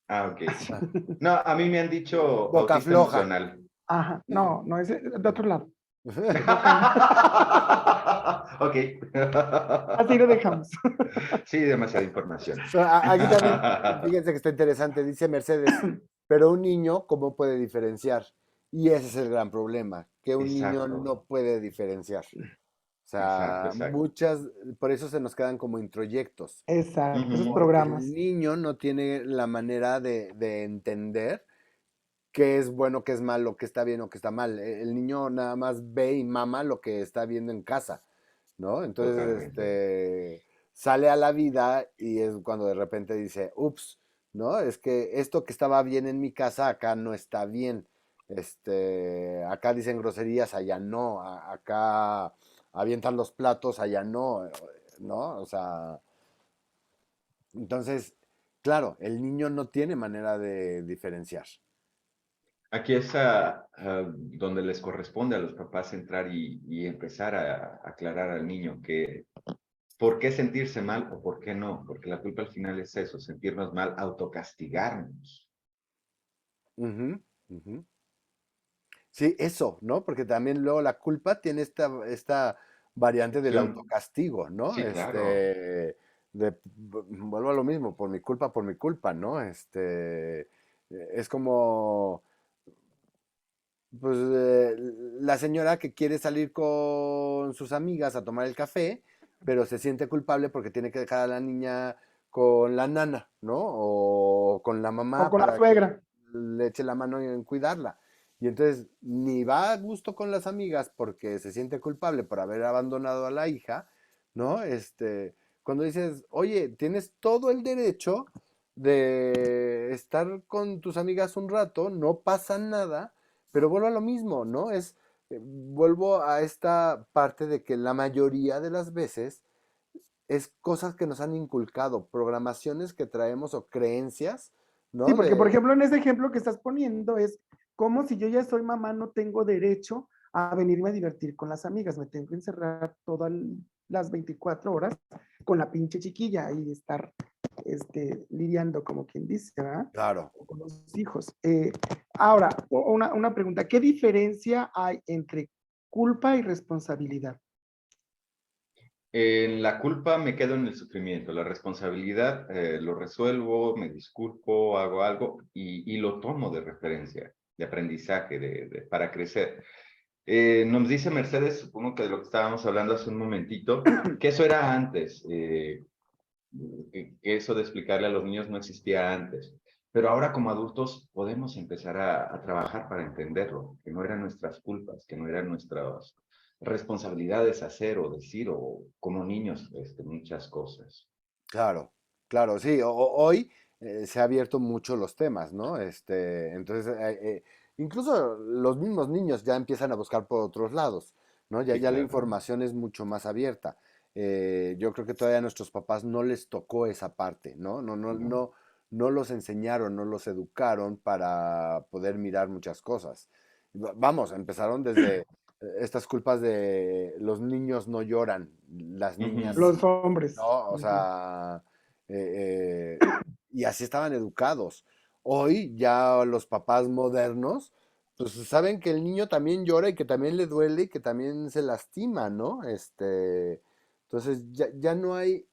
Speaker 3: Ah, ok.
Speaker 1: Ah,
Speaker 3: No, a mí me han dicho
Speaker 1: boca
Speaker 3: autista
Speaker 1: floja.
Speaker 3: emocional.
Speaker 2: Ajá, no, no, es de otro lado.
Speaker 3: Ok.
Speaker 2: Así lo dejamos.
Speaker 3: Sí, demasiada información.
Speaker 1: Pero aquí también, fíjense que está interesante, dice Mercedes, pero un niño, ¿cómo puede diferenciar? Y ese es el gran problema, que un niño
Speaker 3: Exacto,
Speaker 1: no puede diferenciar. O
Speaker 3: exacto,
Speaker 1: sea,
Speaker 3: exacto.
Speaker 1: muchas, por eso se nos quedan como introyectos,
Speaker 2: Exacto, esos
Speaker 3: Ujú.
Speaker 1: porque el
Speaker 2: programas.
Speaker 1: niño no tiene la manera de entender qué es bueno, qué es malo, qué está bien o qué está mal. El niño nada más ve y mama lo que está viendo en casa, ¿no? Entonces,
Speaker 3: Totalmente.
Speaker 1: sale a la vida y es cuando de repente dice, ups, ¿no? Es que esto que estaba bien en mi casa acá no está bien. Acá dicen groserías, allá no. Acá avientan los platos, allá no, ¿no? O sea, entonces, claro, el niño no tiene manera de diferenciar.
Speaker 3: Aquí es donde les corresponde a los papás entrar y empezar a aclarar al niño que por qué sentirse mal o por qué no, porque la culpa al final es eso, sentirnos mal, autocastigarnos.
Speaker 1: Ujú, ujú. Sí, eso, ¿no? Porque también luego la culpa tiene esta variante del
Speaker 3: Acción.
Speaker 1: autocastigo, ¿no?
Speaker 3: Sí, claro.
Speaker 1: Vuelvo a lo mismo, por mi culpa, ¿no? Es como, pues, la señora que quiere salir con sus amigas a tomar el café, pero se siente culpable porque tiene que dejar a la niña con la nana, ¿no? O con la
Speaker 2: O
Speaker 1: mamá
Speaker 2: con la
Speaker 1: para que
Speaker 2: suegra.
Speaker 1: le eche la mano en cuidarla. Y entonces ni va a gusto con las amigas porque se siente culpable por haber abandonado a la hija, ¿no? Cuando dices, oye, tienes todo el derecho de estar con tus amigas un rato, no pasa nada, pero vuelvo a lo mismo, ¿no? Vuelvo a esta parte de que la mayoría de las veces es cosas que nos han inculcado, programaciones que traemos o creencias,
Speaker 2: Sí,
Speaker 1: ¿no?
Speaker 2: porque por ejemplo en ese ejemplo que estás poniendo es como si yo ya soy mamá, no tengo derecho a venirme a divertir con las amigas, me tengo que encerrar todas las 24 horas con la pinche chiquilla y estar lidiando, como quien dice, ¿verdad?
Speaker 1: Claro.
Speaker 2: Con los hijos. Ahora, una pregunta, ¿qué diferencia hay entre culpa y responsabilidad?
Speaker 3: En la culpa me quedo en el sufrimiento, la responsabilidad lo resuelvo, me disculpo, hago algo y lo tomo de referencia, de aprendizaje, para crecer. Nos dice Mercedes, supongo que de lo que estábamos hablando hace un momentito, que eso era antes, que eso de explicarle a los niños no existía antes. Pero ahora como adultos podemos empezar a trabajar para entenderlo, que no eran nuestras culpas, que no eran nuestras responsabilidades hacer o decir, o como niños, muchas cosas.
Speaker 1: Claro, claro, sí. Hoy se ha abierto mucho los temas, ¿no? Entonces, incluso los mismos niños ya empiezan a buscar por otros lados, ¿no? Ya,
Speaker 3: Sí,
Speaker 1: ya la
Speaker 3: claro.
Speaker 1: información es mucho más abierta. Yo creo que todavía a nuestros papás no les tocó esa parte, ¿no?
Speaker 3: No.
Speaker 1: No los enseñaron, no los educaron para poder mirar muchas cosas. Vamos, empezaron desde estas culpas de los niños no lloran, las niñas
Speaker 3: Ujú.
Speaker 2: Los
Speaker 1: sí.
Speaker 2: hombres.
Speaker 1: ¿No? O
Speaker 2: Ujú.
Speaker 1: sea, y así estaban educados. Hoy ya los papás modernos, pues saben que el niño también llora y que también le duele y que también se lastima, ¿no? Entonces ya no hay,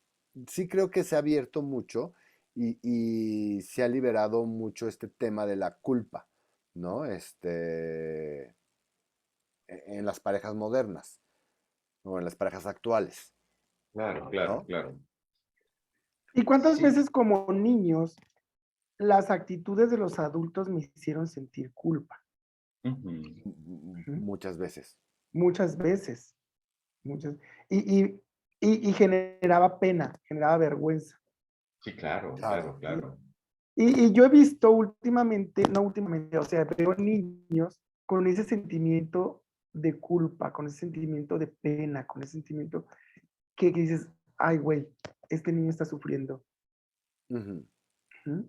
Speaker 1: sí creo que se ha abierto mucho y se ha liberado mucho este tema de la culpa, ¿no? En las parejas modernas o en las parejas actuales,
Speaker 3: Claro, claro,
Speaker 1: ¿no?
Speaker 3: claro.
Speaker 2: ¿Y cuántas
Speaker 3: Sí.
Speaker 2: veces como niños las actitudes de los adultos me hicieron sentir culpa?
Speaker 3: Ujú.
Speaker 2: Ujú.
Speaker 1: Muchas veces.
Speaker 2: Muchas veces, muchas. Y, y, y generaba pena, generaba vergüenza.
Speaker 3: Sí, claro,
Speaker 1: Claro.
Speaker 3: claro,
Speaker 2: ¿Sí?
Speaker 3: claro.
Speaker 2: Y yo he visto últimamente, no últimamente, o sea, veo niños con ese sentimiento de culpa, con ese sentimiento de pena, con ese sentimiento que dices, ay, güey, este niño está sufriendo.
Speaker 1: Ujú.
Speaker 2: ¿Mm?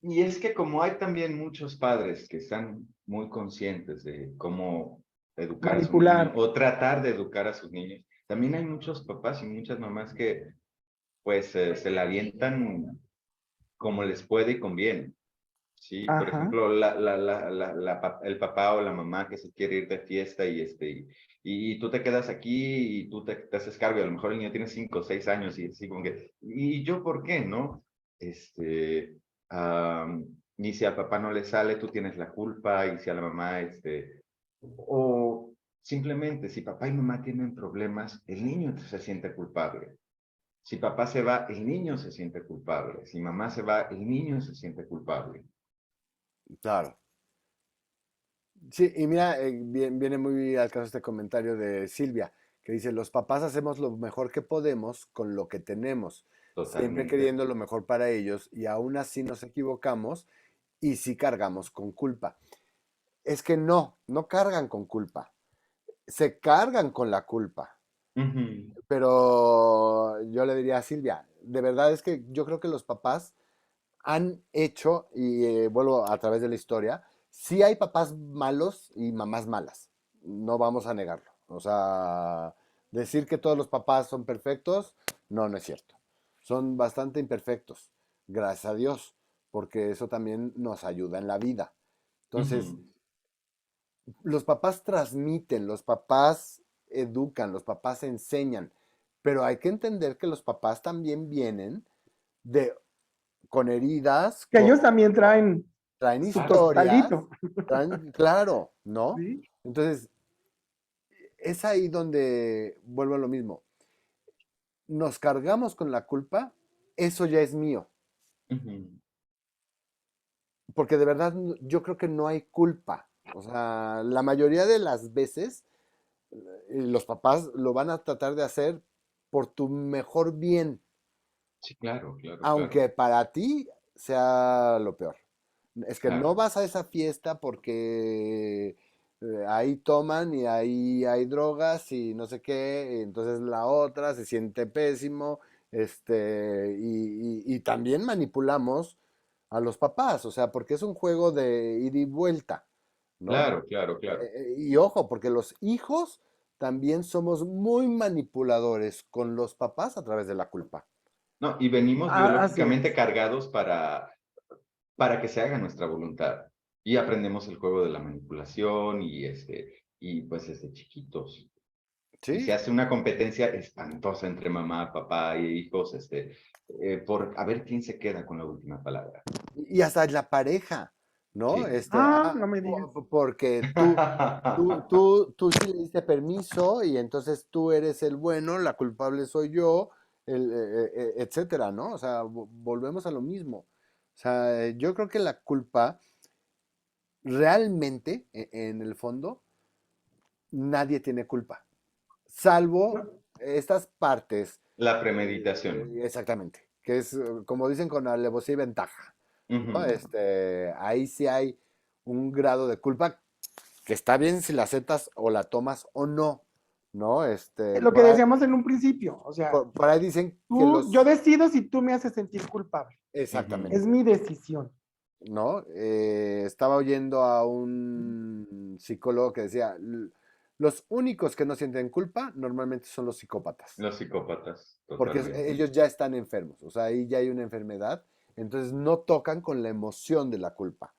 Speaker 3: Y es que como hay también muchos padres que están muy conscientes de cómo educar a su niño
Speaker 2: Manipular.
Speaker 3: o tratar de educar a sus niños, también hay muchos papás y muchas mamás que pues se la avientan como les puede y conviene. Sí, por
Speaker 2: Ajá.
Speaker 3: ejemplo, el papá o la mamá que se quiere ir de fiesta y tú te quedas aquí y tú te haces cargo y a lo mejor el niño tiene 5 o 6 años y así como que, ¿y yo por qué, no? Este, y si al papá no le sale, tú tienes la culpa y si a la mamá, o simplemente si papá y mamá tienen problemas, el niño se siente culpable. Si papá se va, el niño se siente culpable. Si mamá se va, el niño se siente culpable.
Speaker 1: Claro. Sí, y mira, viene muy al caso este comentario de Silvia, que dice, los papás hacemos lo mejor que podemos con lo que tenemos, siempre
Speaker 3: Totalmente.
Speaker 1: queriendo lo mejor para ellos y aún así nos equivocamos y sí cargamos con culpa. Es que no cargan con culpa, se cargan con la culpa.
Speaker 3: Ujú.
Speaker 1: Pero yo le diría a Silvia, de verdad es que yo creo que los papás han hecho, y vuelvo a través de la historia, sí hay papás malos y mamás malas, no vamos a negarlo. O sea, decir que todos los papás son perfectos, no es cierto. Son bastante imperfectos, gracias a Dios, porque eso también nos ayuda en la vida. Entonces,
Speaker 3: Ujú.
Speaker 1: los papás transmiten, los papás educan, los papás enseñan, pero hay que entender que los papás también vienen de con heridas,
Speaker 2: Que ellos también traen
Speaker 1: traen
Speaker 2: su
Speaker 3: Claro.
Speaker 1: historias,
Speaker 2: costalito.
Speaker 1: claro, ¿no?
Speaker 2: ¿Sí?
Speaker 1: Entonces, es ahí donde vuelvo a lo mismo. Nos cargamos con la culpa eso ya es mío.
Speaker 3: Ujú.
Speaker 1: Porque de verdad yo creo que no hay culpa. O sea, la mayoría de las veces los papás lo van a tratar de hacer por tu mejor bien,
Speaker 3: Sí, claro, claro, claro,
Speaker 1: aunque para ti sea lo peor. Es que no
Speaker 3: claro.
Speaker 1: vas a esa fiesta porque ahí toman y ahí hay drogas y no sé qué, y entonces la otra se siente pésimo, y también manipulamos a los papás, o sea, porque es un juego de ida y vuelta, ¿no?
Speaker 3: Claro, claro, claro.
Speaker 1: Y ojo, porque los hijos también somos muy manipuladores con los papás a través de la culpa.
Speaker 3: No, y venimos
Speaker 2: Así
Speaker 3: biológicamente
Speaker 2: es.
Speaker 3: cargados para que se haga nuestra voluntad. Y aprendemos el juego de la manipulación y pues desde chiquitos. Y se
Speaker 1: Sí,
Speaker 3: hace una competencia espantosa entre mamá, papá y hijos, por a ver quién se queda con la última palabra.
Speaker 1: y hasta la pareja, ¿no?
Speaker 3: Sí.
Speaker 2: No me digas.
Speaker 1: Porque tú sí le diste permiso y entonces tú eres el bueno, la culpable soy yo, etcétera, ¿no? O sea, volvemos a lo mismo. O sea, yo creo que la culpa realmente, en el fondo, nadie tiene culpa, salvo
Speaker 2: No,
Speaker 1: estas partes,
Speaker 3: La premeditación.
Speaker 1: exactamente, que es, como dicen, con alevosía y ventaja, ¿no?
Speaker 3: Ujú.
Speaker 1: Ahí sí hay un grado de culpa que está bien si la aceptas o la tomas o no, ¿no?
Speaker 2: lo que decíamos en un principio, o sea,
Speaker 1: Por ahí dicen que
Speaker 2: yo decido si tú me haces sentir culpable.
Speaker 3: Ujú.
Speaker 2: Es
Speaker 1: exactamente,
Speaker 2: mi decisión.
Speaker 1: ¿no? Estaba oyendo a un psicólogo que decía, los únicos que no sienten culpa normalmente son los psicópatas,
Speaker 3: Los psicópatas,
Speaker 1: porque
Speaker 3: totalmente.
Speaker 1: ellos ya están enfermos, o sea, ahí ya hay una enfermedad, entonces no tocan con la emoción de la culpa.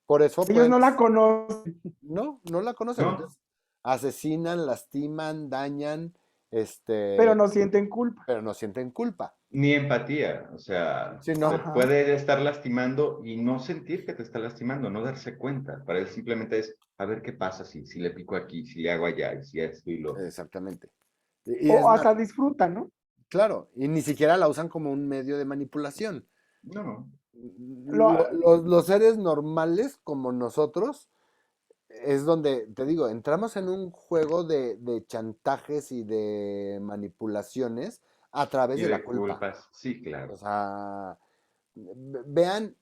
Speaker 1: Por eso
Speaker 2: Ellos
Speaker 1: pueden,
Speaker 2: no la conocen,
Speaker 1: no la conocen,
Speaker 3: No,
Speaker 1: entonces asesinan, lastiman, dañan,
Speaker 2: pero
Speaker 1: este,
Speaker 2: no sienten culpa.
Speaker 1: pero no sienten culpa.
Speaker 3: ni empatía. O sea,
Speaker 1: Sí,
Speaker 3: te
Speaker 1: no,
Speaker 2: Ajá.
Speaker 3: puede estar lastimando y no sentir que te está lastimando, no darse cuenta. Para él simplemente es a ver qué pasa si le pico aquí, si le hago allá, y si esto y lo.
Speaker 1: exactamente. Y es
Speaker 2: O
Speaker 1: más,
Speaker 2: hasta disfrutan, ¿no?
Speaker 1: claro, y ni siquiera la usan como un medio de manipulación.
Speaker 3: No,
Speaker 2: Lo,
Speaker 1: Los seres normales como nosotros es donde, te digo, entramos en un juego de chantajes y de manipulaciones a través
Speaker 3: y
Speaker 1: de la
Speaker 3: de
Speaker 1: culpa.
Speaker 3: culpas, sí,
Speaker 1: O
Speaker 3: claro.
Speaker 1: sea, vean,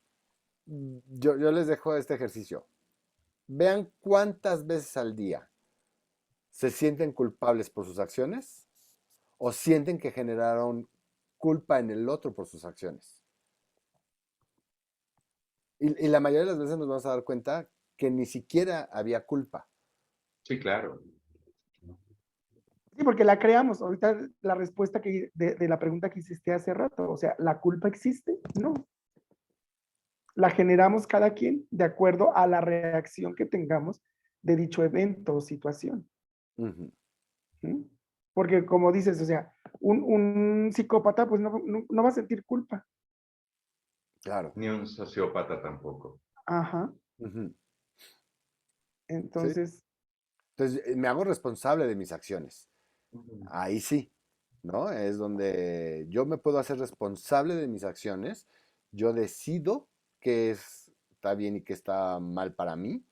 Speaker 1: yo les dejo este ejercicio. Vean cuántas veces al día se sienten culpables por sus acciones o sienten que generaron culpa en el otro por sus acciones. Y la mayoría de las veces nos vamos a dar cuenta que ni siquiera había culpa.
Speaker 3: Sí, claro.
Speaker 2: sí, porque la creamos. Ahorita la respuesta de la pregunta que hiciste hace rato, o sea, ¿la culpa existe? No. La generamos cada quien de acuerdo a la reacción que tengamos de dicho evento o situación.
Speaker 1: Ujú,
Speaker 2: ¿Sí? Porque como dices, o sea, un psicópata pues no va a sentir culpa.
Speaker 1: claro.
Speaker 3: Ni un sociópata tampoco.
Speaker 2: Ajá.
Speaker 1: Ujú, sí.
Speaker 2: Entonces,
Speaker 1: Entonces, me hago responsable de mis acciones.
Speaker 3: Ujú.
Speaker 1: Ahí sí, ¿no? Es donde yo me puedo hacer responsable de mis acciones. Yo decido está bien y qué está mal para mí,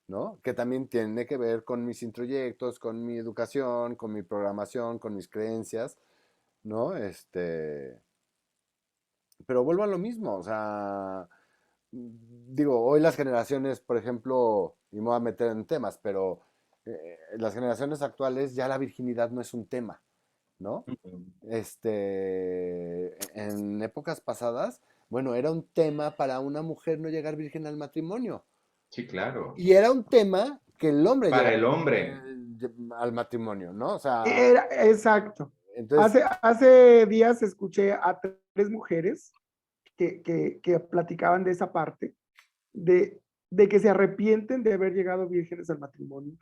Speaker 1: ¿no? Que también tiene que ver con mis introyectos, con mi educación, con mi programación, con mis creencias, ¿no? Pero vuelvo a lo mismo, o sea, digo, hoy las generaciones, por ejemplo, y me voy a meter en temas, pero las generaciones actuales ya la virginidad no es un tema, ¿no?
Speaker 3: Ujú.
Speaker 1: En épocas pasadas, bueno, era un tema para una mujer no llegar virgen al matrimonio.
Speaker 3: Sí, claro.
Speaker 1: Y era un tema que el hombre
Speaker 3: Para
Speaker 1: llegara
Speaker 3: el hombre.
Speaker 1: al matrimonio, ¿no? O sea,
Speaker 2: era exacto.
Speaker 1: entonces,
Speaker 2: Hace días escuché a tres mujeres que platicaban de esa parte, de que se arrepienten de haber llegado vírgenes al matrimonio.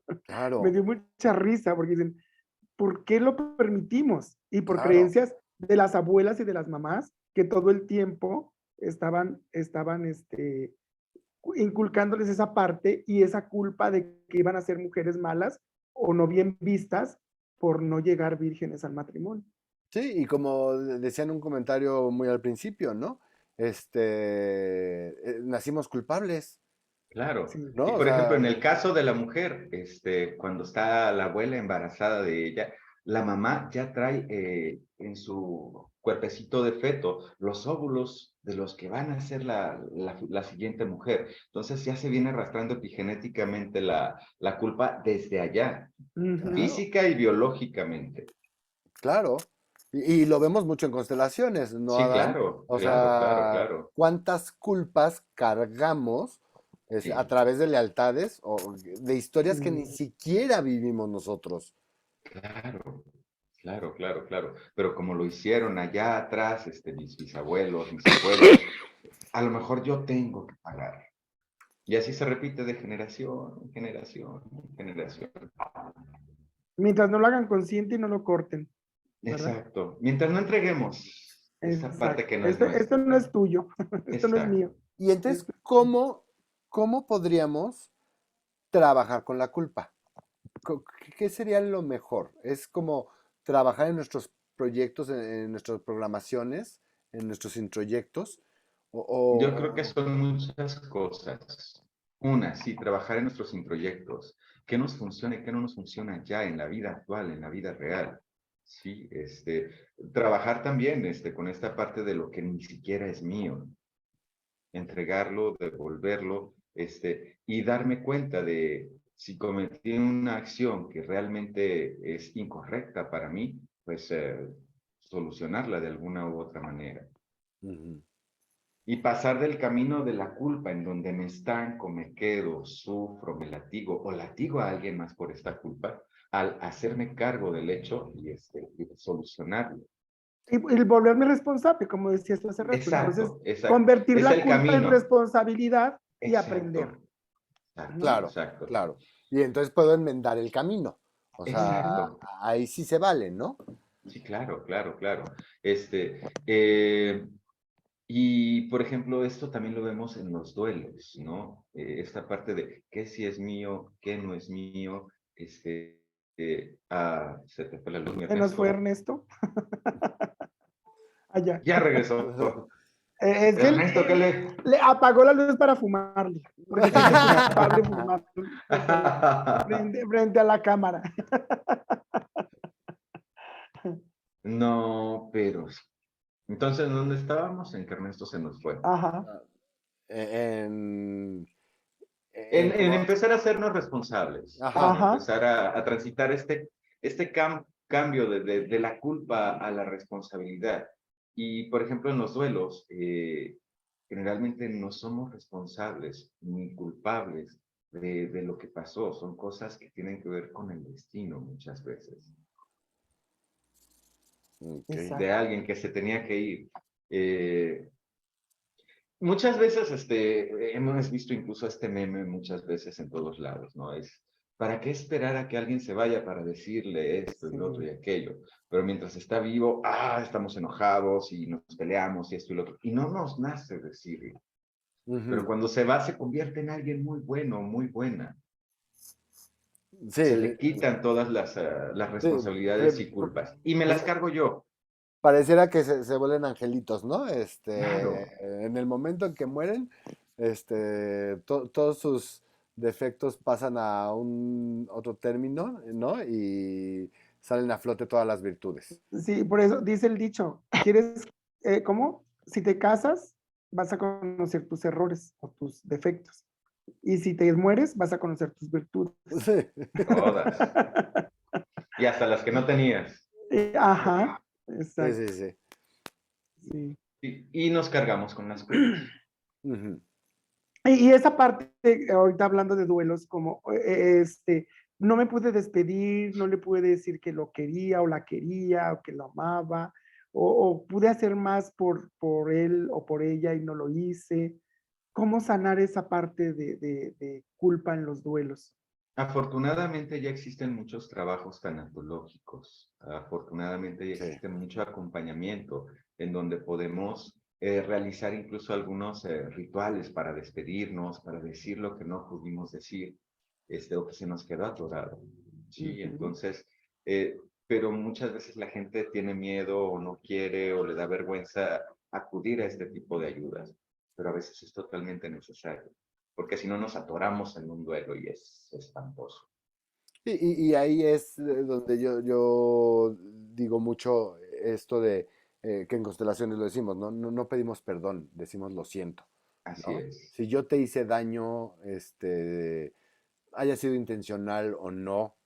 Speaker 2: Me
Speaker 1: claro,
Speaker 2: dio mucha risa porque dicen, ¿por qué lo permitimos? Y por
Speaker 1: claro,
Speaker 2: creencias de las abuelas y de las mamás que todo el tiempo estaban inculcándoles esa parte y esa culpa de que iban a ser mujeres malas o no bien vistas por no llegar vírgenes al matrimonio.
Speaker 1: Sí, y como decía en un comentario muy al principio, ¿no? Nacimos culpables,
Speaker 3: Claro.
Speaker 2: Sí.
Speaker 3: Y
Speaker 1: ¿no? O
Speaker 3: por ejemplo, en
Speaker 1: sea,
Speaker 3: el caso de la mujer, cuando está la abuela embarazada de ella, la mamá ya trae en su cuerpecito de feto los óvulos de los que van a ser la siguiente mujer. Entonces ya se viene arrastrando epigenéticamente la culpa desde allá,
Speaker 2: Ujú.
Speaker 1: claro,
Speaker 3: física y biológicamente.
Speaker 1: claro. Y lo vemos mucho en constelaciones, ¿no,
Speaker 3: Sí,
Speaker 1: Adán?
Speaker 3: claro,
Speaker 1: O
Speaker 3: claro, claro,
Speaker 1: sea,
Speaker 3: claro.
Speaker 1: ¿cuántas culpas cargamos a
Speaker 3: Sí,
Speaker 1: través de lealtades o de historias que ni
Speaker 2: Sí.
Speaker 1: siquiera vivimos nosotros?
Speaker 3: claro. Claro, claro, claro. Pero como lo hicieron allá atrás, mis bisabuelos, mis abuelos, a lo mejor yo tengo que pagar. Y así se repite de generación en generación en generación.
Speaker 2: Mientras no lo hagan consciente y no lo corten, ¿verdad?
Speaker 3: Exacto. Mientras no entreguemos esa parte
Speaker 2: Exacto.
Speaker 3: que no es
Speaker 2: Esto no es
Speaker 3: nuestra.
Speaker 2: tuyo, esto no es mío.
Speaker 3: Exacto.
Speaker 1: Y entonces,
Speaker 2: Esto-
Speaker 1: ¿cómo podríamos trabajar con la culpa? ¿Qué sería lo mejor? ¿Es como trabajar en nuestros proyectos, en nuestras programaciones, en nuestros introyectos? O,
Speaker 3: Yo creo que
Speaker 1: o-
Speaker 3: son muchas cosas. Una, sí, trabajar en nuestros introyectos. ¿Qué nos funciona y qué no nos funciona ya en la vida actual, en la vida real? Sí, trabajar también con esta parte de lo que ni siquiera es mío, entregarlo, devolverlo, y darme cuenta de si cometí una acción que realmente es incorrecta para mí, pues solucionarla de alguna u otra manera.
Speaker 1: Ujú.
Speaker 3: Y pasar del camino de la culpa en donde me estanco, me quedo, sufro, me latigo o latigo a alguien más por esta culpa, al hacerme cargo del hecho y solucionarlo.
Speaker 2: y volverme responsable, como decías tú hace rato. Entonces,
Speaker 3: Exacto, exacto.
Speaker 2: convertir
Speaker 3: Es
Speaker 2: la
Speaker 3: el
Speaker 2: culpa en
Speaker 3: camino.
Speaker 2: responsabilidad y aprender,
Speaker 3: Exacto, exacto,
Speaker 2: ¿no?
Speaker 1: Claro,
Speaker 3: exacto,
Speaker 1: claro. Y entonces puedo enmendar el camino. O sea,
Speaker 2: Ujú.
Speaker 3: exacto.
Speaker 1: ahí sí se vale, ¿no?
Speaker 3: Sí, claro, claro, claro. Eh, y por ejemplo, esto también lo vemos en los duelos, ¿no? Esta parte de qué sí es mío, qué no es mío. Se te fue la luz, mi
Speaker 2: Se nos fue
Speaker 3: Ernesto.
Speaker 2: Ernesto. Allá.
Speaker 3: Ya regresó.
Speaker 2: Es que él,
Speaker 3: Ernesto, ¿qué le?
Speaker 2: le apagó la luz para fumarle, porque se siente culpable fumar frente a la cámara.
Speaker 3: No, pero. Entonces, ¿dónde estábamos? En que Ernesto se nos fue.
Speaker 2: Ajá,
Speaker 1: En,
Speaker 3: En,
Speaker 1: en
Speaker 3: en
Speaker 1: como,
Speaker 3: empezar a hacernos responsables, en
Speaker 1: ajá,
Speaker 2: ajá.
Speaker 3: empezar a transitar cambio de la culpa a la responsabilidad. Y, por ejemplo, en los duelos, generalmente no somos responsables ni culpables de lo que pasó. Son cosas que tienen que ver con el destino muchas veces,
Speaker 1: ok.
Speaker 3: de
Speaker 2: Exacto.
Speaker 3: alguien que se tenía que ir. Eh, Muchas veces hemos visto incluso este meme muchas veces en todos lados, ¿no? ¿Para qué esperar a que alguien se vaya para decirle esto y lo otro y
Speaker 2: Sí,
Speaker 3: aquello? Pero mientras está vivo, estamos enojados y nos peleamos y esto y lo otro. Y no nos nace decirlo. Pero
Speaker 1: Ujú.
Speaker 3: cuando se va, se convierte en alguien muy bueno, muy buena.
Speaker 1: Sí,
Speaker 3: Se le quitan todas las
Speaker 1: sí,
Speaker 3: responsabilidades y culpas. Y me las cargo yo.
Speaker 1: pareciera que se vuelven angelitos, ¿no?
Speaker 3: Claro,
Speaker 1: En el momento en que mueren, todos sus defectos pasan a un otro término, ¿no? Y salen a flote todas las virtudes.
Speaker 2: sí, por eso dice el dicho, ¿cómo? Si te casas, vas a conocer tus errores o tus defectos. Y si te mueres, vas a conocer tus virtudes.
Speaker 3: todas. Y hasta las que no tenías.
Speaker 2: Ajá,
Speaker 1: Sí, sí,
Speaker 2: exacto.
Speaker 1: sí.
Speaker 2: Sí.
Speaker 3: Y nos cargamos con las culpas.
Speaker 1: Ujú.
Speaker 2: Y esa parte, ahorita hablando de duelos, como no me pude despedir, no le pude decir que lo quería o la quería o que lo amaba, o pude hacer más por él o por ella y no lo hice. ¿Cómo sanar esa parte de culpa en los duelos?
Speaker 3: Afortunadamente ya existen muchos trabajos tanatológicos. Afortunadamente ya
Speaker 1: Sí.
Speaker 3: existe mucho acompañamiento en donde podemos realizar incluso algunos rituales para despedirnos, para decir lo que no pudimos decir, o que se nos quedó atorado. Sí,
Speaker 2: Ujú.
Speaker 3: entonces, pero muchas veces la gente tiene miedo o no quiere o le da vergüenza acudir a este tipo de ayudas, pero a veces es totalmente necesario, porque si no nos atoramos en un duelo y es espantoso.
Speaker 1: Y ahí es donde yo digo mucho esto de que en constelaciones lo decimos, ¿no? No pedimos perdón, decimos lo siento,
Speaker 3: Así
Speaker 1: ¿no?
Speaker 3: es.
Speaker 1: Si yo te hice daño, haya sido intencional o no,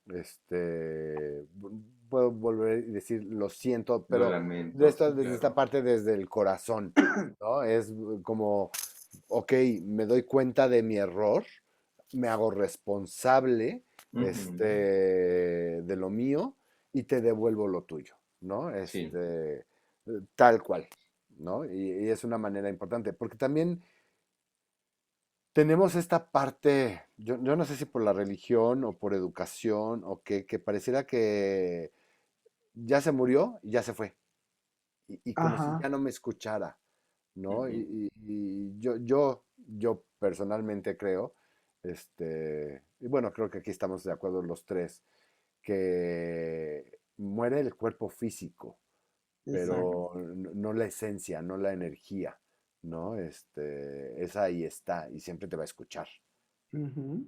Speaker 1: puedo volver y decir lo siento,
Speaker 3: Lo
Speaker 1: pero
Speaker 3: lamento, sí,
Speaker 1: desde esta
Speaker 3: claro.
Speaker 1: parte desde el corazón, ¿no? Es como, ok, me doy cuenta de mi error, me hago responsable,
Speaker 3: Ujú.
Speaker 1: de lo mío y te devuelvo lo tuyo, ¿no?
Speaker 3: Sí.
Speaker 1: Tal cual, ¿no? Y es una manera importante, porque también tenemos esta parte, yo no sé si por la religión o por educación o qué, que pareciera que ya se murió y ya se fue. Y como si
Speaker 2: Ajá.
Speaker 1: ya no me escuchara, ¿no?
Speaker 3: Ujú.
Speaker 1: Y yo personalmente creo, y bueno, creo que aquí estamos de acuerdo los tres, que muere el cuerpo físico,
Speaker 2: Exacto.
Speaker 1: pero no la esencia, no la energía, ¿no? Esa ahí está y siempre te va a escuchar.
Speaker 2: Ujú.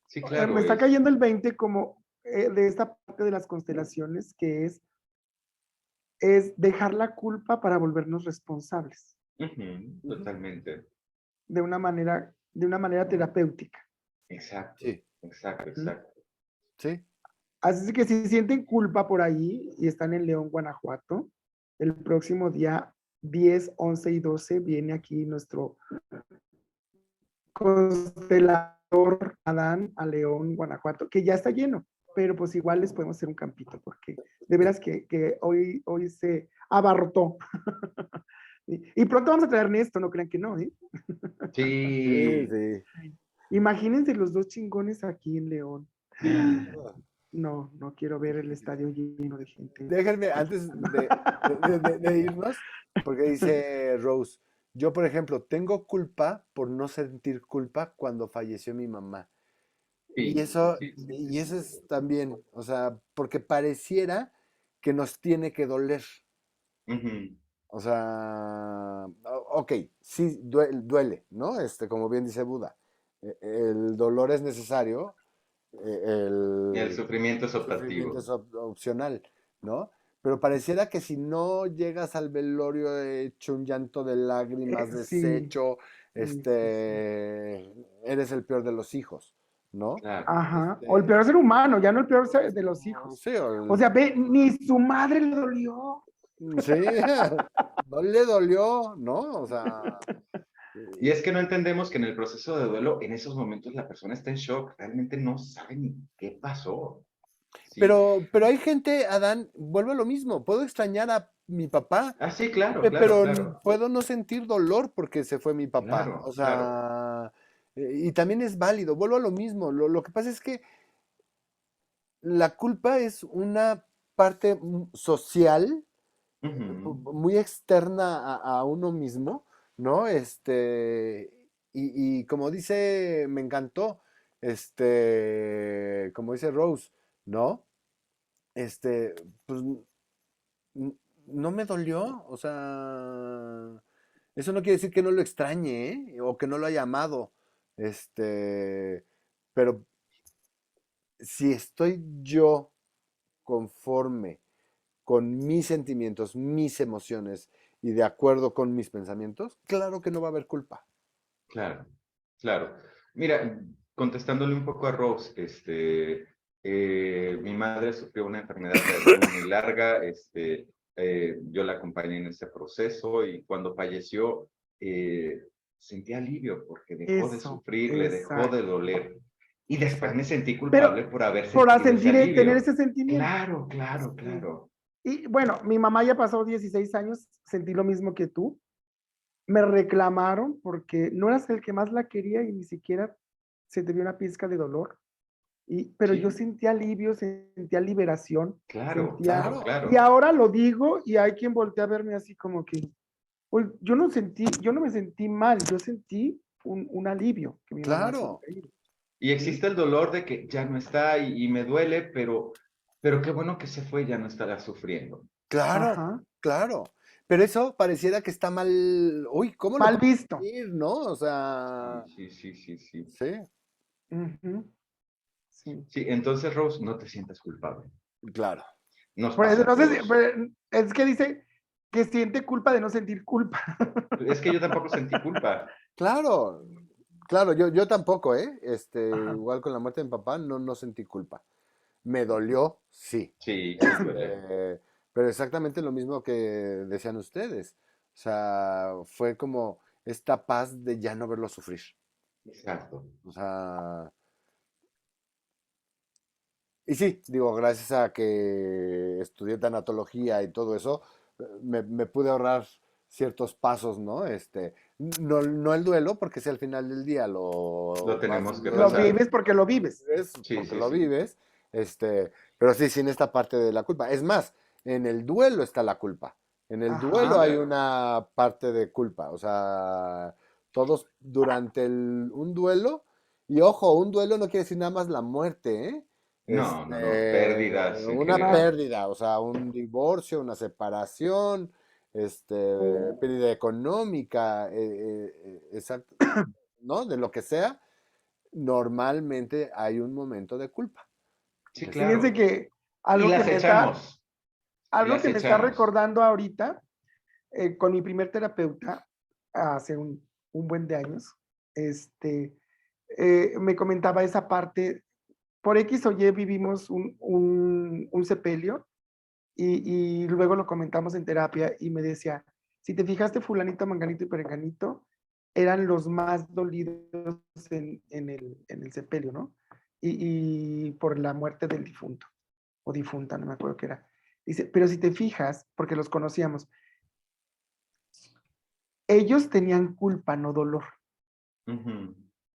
Speaker 3: Sí,
Speaker 2: Me
Speaker 3: claro,
Speaker 2: está
Speaker 3: es.
Speaker 2: cayendo el 20 como de esta parte de las constelaciones que es dejar la culpa para volvernos responsables
Speaker 3: Ujú,
Speaker 1: Ujú.
Speaker 3: totalmente.
Speaker 2: de una manera terapéutica.
Speaker 3: Exacto,
Speaker 1: Sí,
Speaker 3: exacto,
Speaker 2: ¿Mm?
Speaker 3: exacto.
Speaker 1: sí.
Speaker 2: Así es que si sienten culpa por ahí y están en León, Guanajuato, el próximo día 10, 11 y 12 viene aquí nuestro constelador Adán a León, Guanajuato, que ya está lleno, pero pues igual les podemos hacer un campito, porque de veras que hoy se abarrotó. Y pronto vamos a traer Ernesto, no crean que no, ¿eh?
Speaker 1: Sí,
Speaker 3: Sí.
Speaker 1: sí.
Speaker 2: Imagínense los dos chingones aquí en León.
Speaker 1: Ah.
Speaker 2: No, no quiero ver el estadio lleno de gente.
Speaker 1: Déjenme, antes de irnos, porque dice Rose, yo por ejemplo, tengo culpa por no sentir culpa cuando falleció mi mamá. Y
Speaker 3: Sí,
Speaker 1: eso,
Speaker 3: sí, sí, sí,
Speaker 1: y eso
Speaker 3: sí.
Speaker 1: es también, o sea, porque pareciera que nos tiene que doler.
Speaker 3: Ujú.
Speaker 1: O sea, ok, sí duele, ¿no? Como bien dice Buda, el dolor es necesario,
Speaker 3: El
Speaker 1: el
Speaker 3: sufrimiento es
Speaker 1: sufrimiento
Speaker 3: optativo.
Speaker 1: es opcional, ¿no? Pero pareciera que si no llegas al velorio hecho un llanto de lágrimas,
Speaker 2: Sí,
Speaker 1: deshecho,
Speaker 2: sí, sí, sí.
Speaker 1: eres el peor de los hijos, ¿no?
Speaker 3: Claro.
Speaker 2: Ajá. O el peor ser humano, ya no el peor ser de los hijos.
Speaker 1: Sí,
Speaker 2: O sea, ve, ni su madre le dolió.
Speaker 1: sí, no le dolió, ¿no? O sea,
Speaker 3: Y
Speaker 1: y-
Speaker 3: es que no entendemos que en el proceso de duelo, en esos momentos la persona está en shock, realmente no sabe ni qué pasó. Sí.
Speaker 1: pero hay gente, Adán, vuelvo a lo mismo, puedo extrañar a mi papá,
Speaker 3: Ah, sí, claro, claro,
Speaker 1: pero
Speaker 3: claro.
Speaker 1: puedo no sentir dolor porque se fue mi papá. O
Speaker 3: Claro, claro.
Speaker 1: sea, y también es válido, vuelvo a lo mismo. Lo que pasa es que la culpa es una parte social,
Speaker 3: Ujú.
Speaker 1: muy externa a uno mismo, ¿no? Y como dice, me encantó, como dice Rose, ¿no? Este, pues n- no me dolió, o sea, eso no quiere decir que no lo extrañe, ¿eh? O que no lo haya amado, pero si estoy yo conforme con mis sentimientos, mis emociones y de acuerdo con mis pensamientos, claro que no va a haber culpa.
Speaker 3: Claro, claro. Mira, contestándole un poco a Rose, mi madre sufrió una enfermedad muy, muy larga, yo la acompañé en ese proceso y cuando falleció, sentí alivio porque dejó de
Speaker 2: Eso,
Speaker 3: sufrir, le dejó de
Speaker 2: exacto,
Speaker 3: doler. Y después me
Speaker 2: exacto.
Speaker 3: sentí culpable
Speaker 2: Pero
Speaker 3: por haber
Speaker 2: por
Speaker 3: sentido ese
Speaker 2: sentir, tener
Speaker 3: alivio.
Speaker 2: ese sentimiento.
Speaker 3: Claro, claro,
Speaker 2: Sí.
Speaker 3: claro.
Speaker 2: Y bueno, mi mamá ya pasó 16 años, sentí lo mismo que tú. Me reclamaron porque no eras el que más la quería y ni siquiera se te vio una pizca de dolor. Pero yo
Speaker 3: Sí,
Speaker 2: sentía alivio, sentía liberación,
Speaker 3: claro,
Speaker 2: sentía...
Speaker 3: claro,
Speaker 1: Claro,
Speaker 2: Y
Speaker 3: claro.
Speaker 2: ahora lo digo y hay quien voltea a verme así como que, pues, yo no me sentí mal, yo sentí un alivio que mi mamá se hubiera
Speaker 1: claro.
Speaker 2: ido.
Speaker 3: Y
Speaker 2: ¿Sí?
Speaker 3: existe el dolor de que ya no está y me duele, pero Pero qué bueno que se fue, ya no estará sufriendo.
Speaker 1: Claro,
Speaker 2: Ajá.
Speaker 1: claro. Pero eso pareciera que está mal. Uy, ¿cómo lo
Speaker 2: Mal
Speaker 1: puedo
Speaker 2: visto.
Speaker 1: decir, no? O sea,
Speaker 3: Sí, sí, sí, sí, sí.
Speaker 1: sí,
Speaker 2: Ujú, sí.
Speaker 3: Sí, entonces, Rose, no te sientas culpable.
Speaker 1: claro.
Speaker 3: Nos
Speaker 2: Por
Speaker 3: pasa
Speaker 2: eso,
Speaker 3: a
Speaker 2: no sé si,
Speaker 3: todos.
Speaker 2: pero es que dice que siente culpa de no sentir culpa.
Speaker 3: Es que yo tampoco sentí culpa.
Speaker 1: Claro, claro, yo tampoco, ¿eh? Igual con la muerte de mi papá, no sentí culpa. Me dolió, sí.
Speaker 3: Sí, sí duele.
Speaker 1: Pero exactamente lo mismo que decían ustedes. O sea, fue como esta paz de ya no verlo sufrir.
Speaker 3: Exacto.
Speaker 1: O sea, y sí, digo, gracias a que estudié tanatología y todo eso, me pude ahorrar ciertos pasos, ¿no? No el duelo, porque si al final del día
Speaker 3: Lo
Speaker 1: lo vas
Speaker 3: tenemos que
Speaker 2: Lo
Speaker 1: viviendo,
Speaker 3: pasar.
Speaker 2: vives porque lo vives.
Speaker 1: vives
Speaker 3: Sí,
Speaker 1: porque
Speaker 3: sí,
Speaker 1: lo
Speaker 3: sí.
Speaker 1: vives, pero sí, sin esta parte de la culpa. Es más, en el duelo está la culpa. En el
Speaker 3: Sí,
Speaker 1: duelo
Speaker 2: Ajá.
Speaker 1: hay
Speaker 3: claro.
Speaker 1: una parte de culpa. O sea, todos durante un duelo, y ojo, un duelo no quiere decir nada más la muerte, ¿eh?
Speaker 3: No, no, no. Pérdidas en
Speaker 1: Una
Speaker 2: No.
Speaker 3: general.
Speaker 1: pérdida, o sea, un divorcio, una separación, pérdida económica, exacto, ¿no? De lo que sea, normalmente hay un momento de culpa.
Speaker 3: Sí,
Speaker 2: Fíjense
Speaker 3: claro.
Speaker 2: que
Speaker 3: Y
Speaker 2: algo que
Speaker 3: las
Speaker 2: me está,
Speaker 3: echamos. Y
Speaker 2: algo
Speaker 3: las
Speaker 2: que me está
Speaker 3: echamos.
Speaker 2: recordando ahorita, con mi primer terapeuta, hace un buen de años, me comentaba esa parte. Por X o Y vivimos un sepelio y luego lo comentamos en terapia y me decía, si te fijaste, fulanito, manganito y perenganito eran los más dolidos en el sepelio, ¿no? Y por la muerte del difunto o difunta, no me acuerdo qué era. Dice, pero si te fijas, porque los conocíamos, ellos tenían culpa, no dolor.
Speaker 3: Ujú.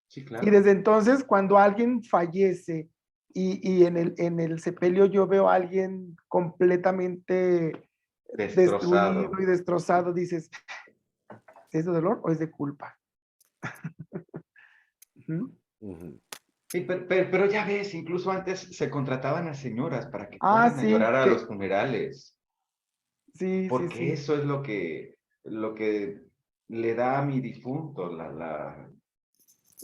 Speaker 3: Sí,
Speaker 2: Y
Speaker 3: claro.
Speaker 2: desde entonces, cuando alguien fallece y en el sepelio yo veo a alguien completamente destruido
Speaker 3: Destrozado.
Speaker 2: y destrozado, dices, ¿es de dolor o es de culpa? Ujú.
Speaker 1: Ujú.
Speaker 3: Sí, pero ya ves, incluso antes se contrataban a señoras para que
Speaker 2: Ah,
Speaker 3: fueran a
Speaker 2: sí,
Speaker 3: llorar a los
Speaker 2: que
Speaker 3: funerales,
Speaker 2: sí, sí,
Speaker 3: porque
Speaker 2: sí.
Speaker 3: eso es lo que le da a mi difunto,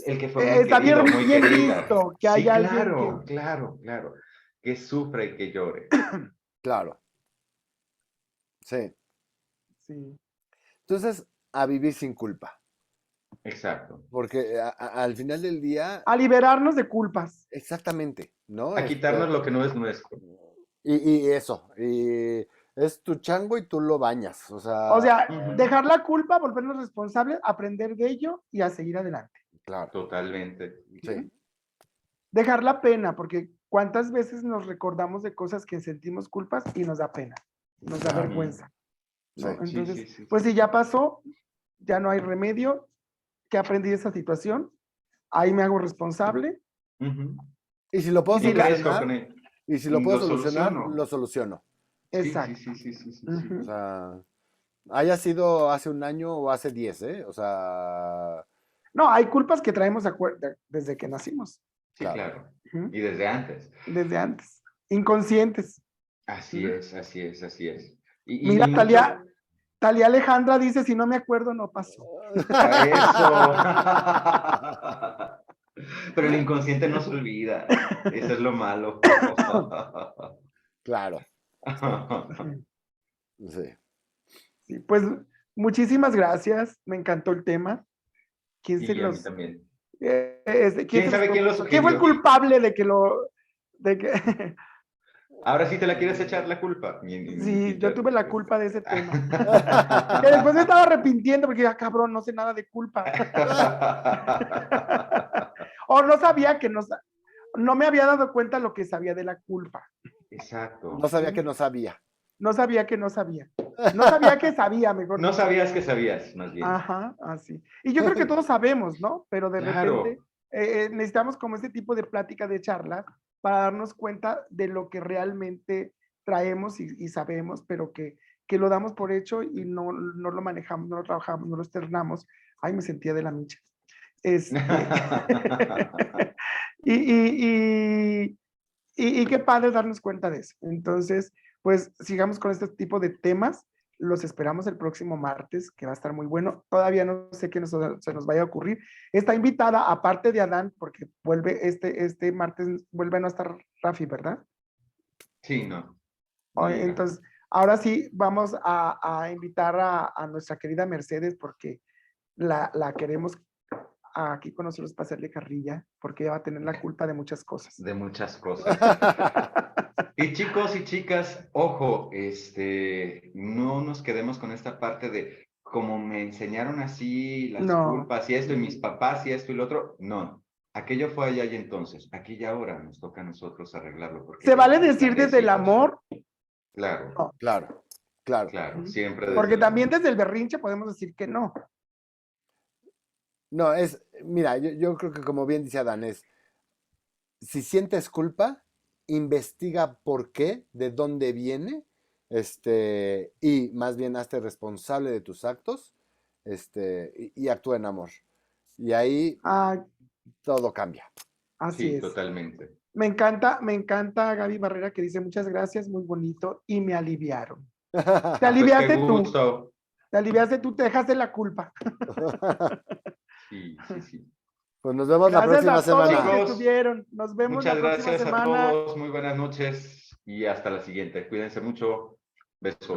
Speaker 3: el que fue muy
Speaker 2: Está
Speaker 3: querido,
Speaker 2: bien,
Speaker 3: muy
Speaker 2: bien
Speaker 3: querida.
Speaker 2: visto que hay
Speaker 3: Sí,
Speaker 2: alguien que,
Speaker 3: claro, claro, claro, que sufra y que llore.
Speaker 1: Claro, sí.
Speaker 2: sí.
Speaker 1: Entonces, a vivir sin culpa.
Speaker 3: Exacto.
Speaker 1: Porque al final del día,
Speaker 2: A liberarnos de culpas.
Speaker 1: exactamente, ¿no?
Speaker 3: A quitarnos lo que no es nuestro.
Speaker 1: Y eso, y es tu chango y tú lo bañas. O
Speaker 2: O
Speaker 1: sea,
Speaker 2: sea,
Speaker 3: Ujú.
Speaker 2: dejar la culpa, volvernos responsables, aprender de ello y a seguir adelante.
Speaker 1: claro,
Speaker 3: Totalmente.
Speaker 1: sí,
Speaker 2: Dejar la pena, porque cuántas veces nos recordamos de cosas que sentimos culpas y nos da pena, nos da
Speaker 1: claro,
Speaker 3: Ujú.
Speaker 2: vergüenza,
Speaker 1: sí,
Speaker 2: ¿no?
Speaker 3: Sí, sí,
Speaker 2: Entonces,
Speaker 3: sí,
Speaker 2: pues
Speaker 3: sí.
Speaker 2: si ya pasó, ya no hay remedio, que aprendí de esa situación, ahí me hago responsable
Speaker 3: Ujú.
Speaker 1: y si lo puedo
Speaker 2: y
Speaker 3: Y
Speaker 2: si la...
Speaker 3: crezco con
Speaker 1: solucionar,
Speaker 3: él.
Speaker 1: y si lo puedo
Speaker 3: Lo
Speaker 1: solucionar, lo
Speaker 3: soluciono.
Speaker 1: soluciono.
Speaker 3: Sí, sí,
Speaker 2: Exacto.
Speaker 3: sí, sí, sí, sí, sí.
Speaker 1: O
Speaker 2: Ujú.
Speaker 1: sea, haya sido hace un año o hace 10, ¿eh? O sea,
Speaker 2: No, hay culpas que traemos desde que nacimos,
Speaker 3: Sí,
Speaker 1: claro.
Speaker 3: claro.
Speaker 2: ujú,
Speaker 3: Y desde antes.
Speaker 2: desde antes, inconscientes.
Speaker 3: Así
Speaker 2: Ujú.
Speaker 3: es, así es, así es. Y
Speaker 2: Mira,
Speaker 3: mucho
Speaker 2: Talia Alejandra dice, si no me acuerdo, no pasó.
Speaker 3: a eso. Pero el inconsciente no se olvida. Eso es lo malo.
Speaker 1: Claro, sí.
Speaker 2: Sí, pues muchísimas gracias, me encantó el tema. ¿Quién se
Speaker 3: Y a mí
Speaker 2: los,
Speaker 3: también.
Speaker 2: quién
Speaker 3: ¿Quién
Speaker 2: se los
Speaker 3: sabe quién lo
Speaker 2: propuso? ¿Quién fue el
Speaker 3: sugirió?
Speaker 2: culpable de que lo, de que,
Speaker 3: Ahora sí te la quieres echar la culpa, mi
Speaker 2: sí, yo
Speaker 3: mijita.
Speaker 2: tuve la culpa de ese tema? Que después me estaba arrepintiendo porque, cabrón, no sé nada de culpa. O no sabía no me había dado cuenta lo que sabía de la culpa.
Speaker 1: No
Speaker 3: Exacto.
Speaker 1: sabía que no sabía.
Speaker 2: No sabía que no sabía. No sabía que sabía, mejor
Speaker 3: No
Speaker 2: dicho.
Speaker 3: sabías que sabías, más bien.
Speaker 2: Ajá, así. Y yo creo que todos sabemos, ¿no? Pero de repente
Speaker 3: Claro.
Speaker 2: necesitamos como este tipo de plática, de charlas, para darnos cuenta de lo que realmente traemos y sabemos, pero que lo damos por hecho y no lo manejamos, no lo trabajamos, no lo externamos. Ay, me sentía de la micha. Este, y, y, Y qué padre darnos cuenta de eso. Entonces, pues sigamos con este tipo de temas. Los esperamos el próximo martes, que va a estar muy bueno. Todavía no sé qué se nos vaya a ocurrir. Está invitada, aparte de Adán, porque vuelve este martes, vuelve a no estar Rafi, ¿verdad?
Speaker 3: Sí, no llega.
Speaker 2: Entonces, ahora sí vamos a invitar a nuestra querida Mercedes, porque la queremos aquí con nosotros para hacerle carrilla, porque ella va a tener la culpa de muchas cosas.
Speaker 3: De muchas cosas. Y chicos y chicas, ojo, no nos quedemos con esta parte de como me enseñaron así las
Speaker 2: No.
Speaker 3: culpas y esto, y mis papás y esto y lo otro. No, aquello fue allá y entonces, aquí y ahora nos toca a nosotros arreglarlo. Porque
Speaker 2: ¿Se
Speaker 3: ya
Speaker 2: vale
Speaker 3: estamos
Speaker 2: decir desde el
Speaker 3: grandecitos.
Speaker 2: amor?
Speaker 3: Claro,
Speaker 2: No.
Speaker 1: Claro, claro.
Speaker 3: claro, siempre desde
Speaker 2: Porque
Speaker 3: el
Speaker 2: también
Speaker 3: amor.
Speaker 2: desde el berrinche podemos decir que no.
Speaker 1: No, mira, yo creo que como bien dice Adán, si sientes culpa, investiga por qué, de dónde viene, y más bien hazte responsable de tus actos, y actúa en amor. Y ahí
Speaker 2: Ah,
Speaker 1: todo cambia.
Speaker 2: así
Speaker 3: Sí,
Speaker 2: es.
Speaker 3: totalmente.
Speaker 2: Me encanta Gaby Barrera que dice muchas gracias, muy bonito, y me aliviaron. Te
Speaker 3: Pues qué
Speaker 2: aliviaste tú,
Speaker 3: gusto.
Speaker 2: te aliviaste tú, te dejaste la culpa.
Speaker 3: Sí.
Speaker 1: Pues nos vemos la
Speaker 2: Gracias
Speaker 1: próxima
Speaker 2: a todos los
Speaker 1: semana.
Speaker 2: que
Speaker 3: Chicos,
Speaker 2: estuvieron. Nos vemos la
Speaker 3: muchas
Speaker 2: próxima
Speaker 3: gracias a
Speaker 2: semana.
Speaker 3: todos, muy buenas noches y hasta la siguiente. Cuídense mucho. Besos.